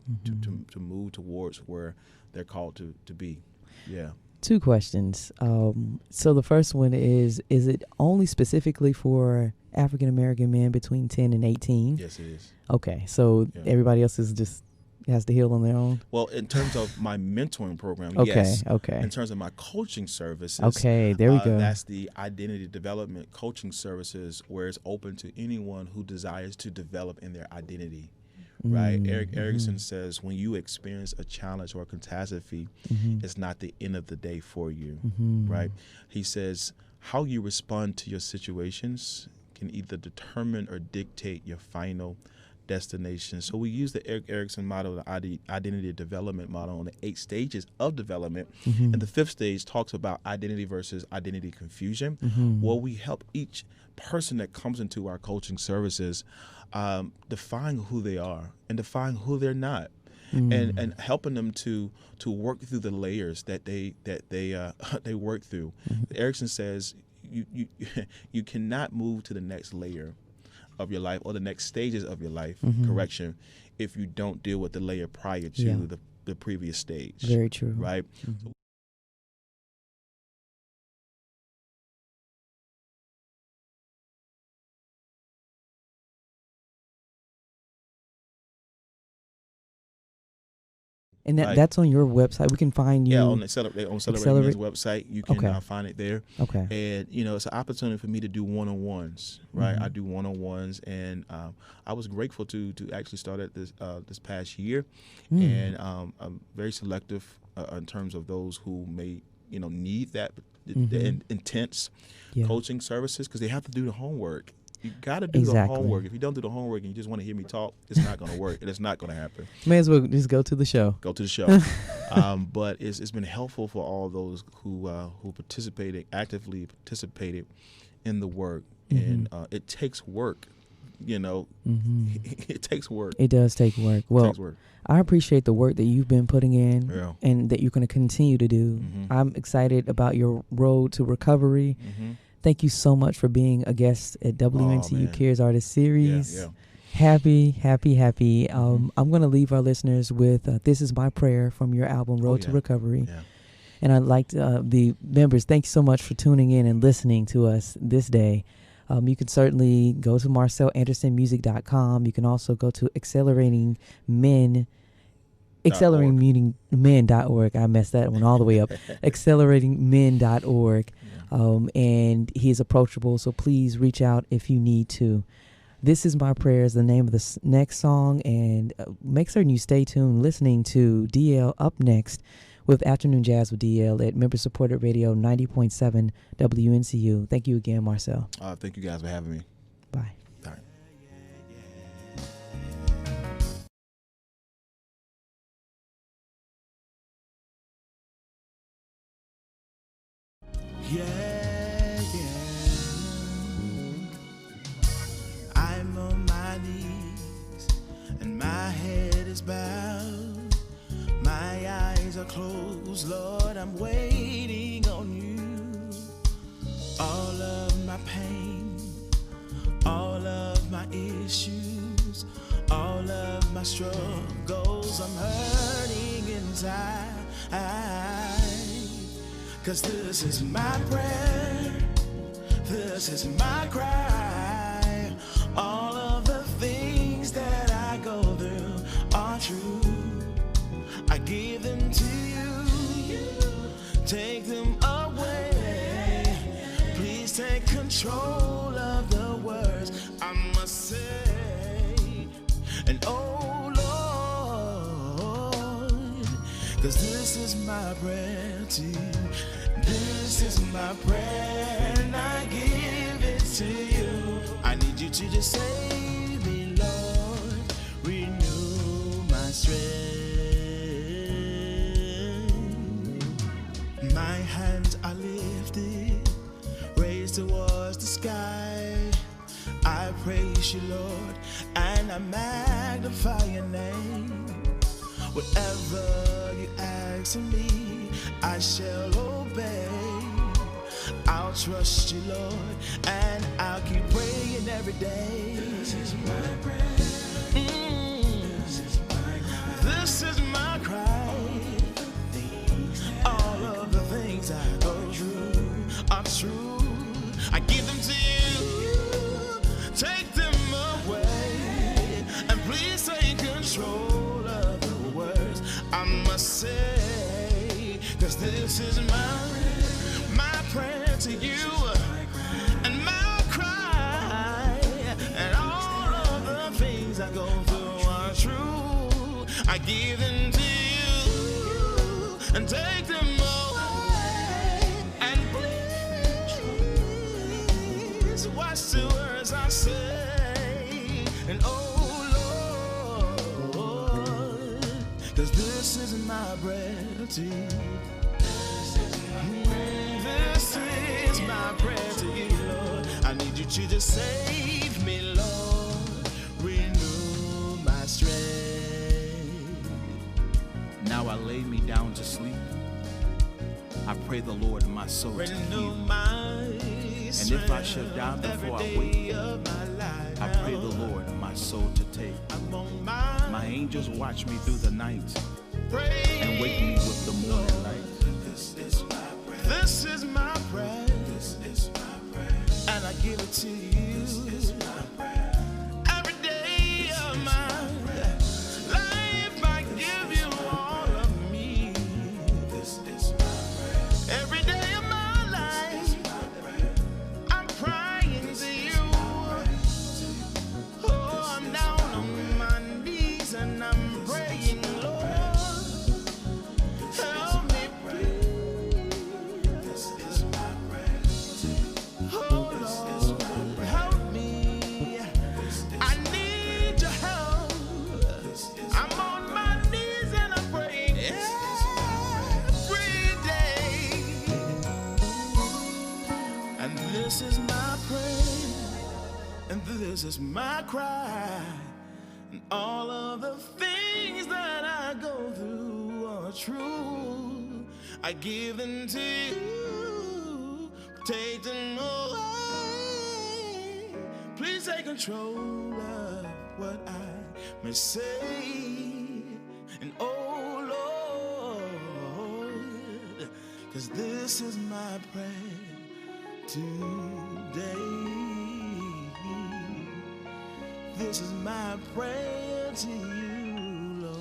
move towards where they're called to be. Yeah. 2 questions. So the first one is it only specifically for African American men between 10 and 18? Yes, it is. Okay, so everybody else is just has to heal on their own? Well, in terms of my mentoring program, okay, yes. Okay. In terms of my coaching services, okay, there we go. That's the identity development coaching services, where it's open to anyone who desires to develop in their identity. Right? Eric Erickson says, when you experience a challenge or a catastrophe, it's not the end of the day for you. Right? He says, how you respond to your situations can either determine or dictate your final destination. So we use the Eric Erickson model, the identity development model, on the 8 stages of development. And the 5th stage talks about identity versus identity confusion. Well, we help each person that comes into our coaching services define who they are and define who they're not. And helping them to work through the layers that they work through. Erickson says you cannot move to the next layer of your life or the next stages of your life, correction, if you don't deal with the layer prior to the previous stage. Very true. Right? And that's on your website. We can find you. Yeah, on Accelerate Men's website, you can find it there. Okay. And it's an opportunity for me to do one-on-ones, right? I do one-on-ones, and I was grateful to actually start at this past year, and I'm very selective in terms of those who may need that intense coaching services, because they have to do the homework. You got to do the homework. If you don't do the homework and you just want to hear me talk, it's not going to work. It's not going to happen. May as well just go to the show. Go to the show. But it's been helpful for all those who actively participated in the work. And it takes work. It takes work. It does take work. Well, it takes work. I appreciate the work that you've been putting in and that you're going to continue to do. I'm excited about your road to recovery. Thank you so much for being a guest at WNCU Cares Artist Series. Yeah. Happy. I'm going to leave our listeners with This Is My Prayer from your album, Road to Recovery. Yeah. And I'd like the members, thank you so much for tuning in and listening to us this day. You can certainly go to marcelandersonmusic.com. You can also go to acceleratingmen.org. I messed that one all the way up. acceleratingmen.org. And he is approachable, so please reach out if you need to. This Is My Prayer is the name of the next song, and make certain you stay tuned listening to DL up next with Afternoon Jazz with DL at member-supported radio 90.7 WNCU. Thank you again, Marcel. Thank you guys for having me. Bye. All right. I'm on my knees and my head is bowed. My eyes are closed, Lord, I'm waiting on you. All of my pain, all of my issues, all of my struggles, I'm hurting inside. 'Cause this is my prayer, this is my cry. All of the things that I go through are true. I give them to you, take them away. Please take control of the words I must say. And oh Lord, 'cause this is my prayer to you. This is my prayer and I give it to you. I need you to just save me, Lord. Renew my strength. My hands are lifted, raised towards the sky. I praise you, Lord, and I magnify your name. Whatever you ask of me, I shall obey. I'll trust you, Lord, and I'll keep praying every day. This is my prayer. This is my cry. This is my cry. All of the things I go through are true. I give them to you. Take them away, and please take control of the This is my prayer to you, and my cry, and all of the things I go through are true. I give them to you and take them away. And please watch the words I say. And oh Lord, 'cause this is my prayer to you. This is my prayer to you, Lord. I need you to just save me, Lord. Renew my strength. Now I lay me down to sleep. I pray the Lord my soul to heal. And if I shall die before I wake, I pray the Lord my soul to take. My angels watch me through the night and wake me with the morning light. This is my prayer. And I give it to you. Every day of my life, I give you all of me. Every day of my life, I'm crying to you. Oh, I'm down on my knees and I'm praying, Lord, help me please. This is my prayer. Oh, Lord, help me. I need your help. I'm on my knees and I'm praying every day. And this is my prayer, and this is my cry. And all of the things that I go through are true. I give them to you. Take them away. Please take control of what I may say. And oh Lord, 'cause this is my prayer today. This is my prayer to you, Lord.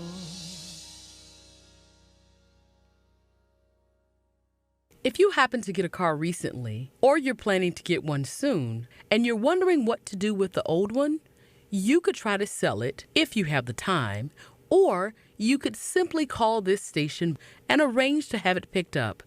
If you happen to get a car recently, or you're planning to get one soon, and you're wondering what to do with the old one, you could try to sell it if you have the time, or you could simply call this station and arrange to have it picked up.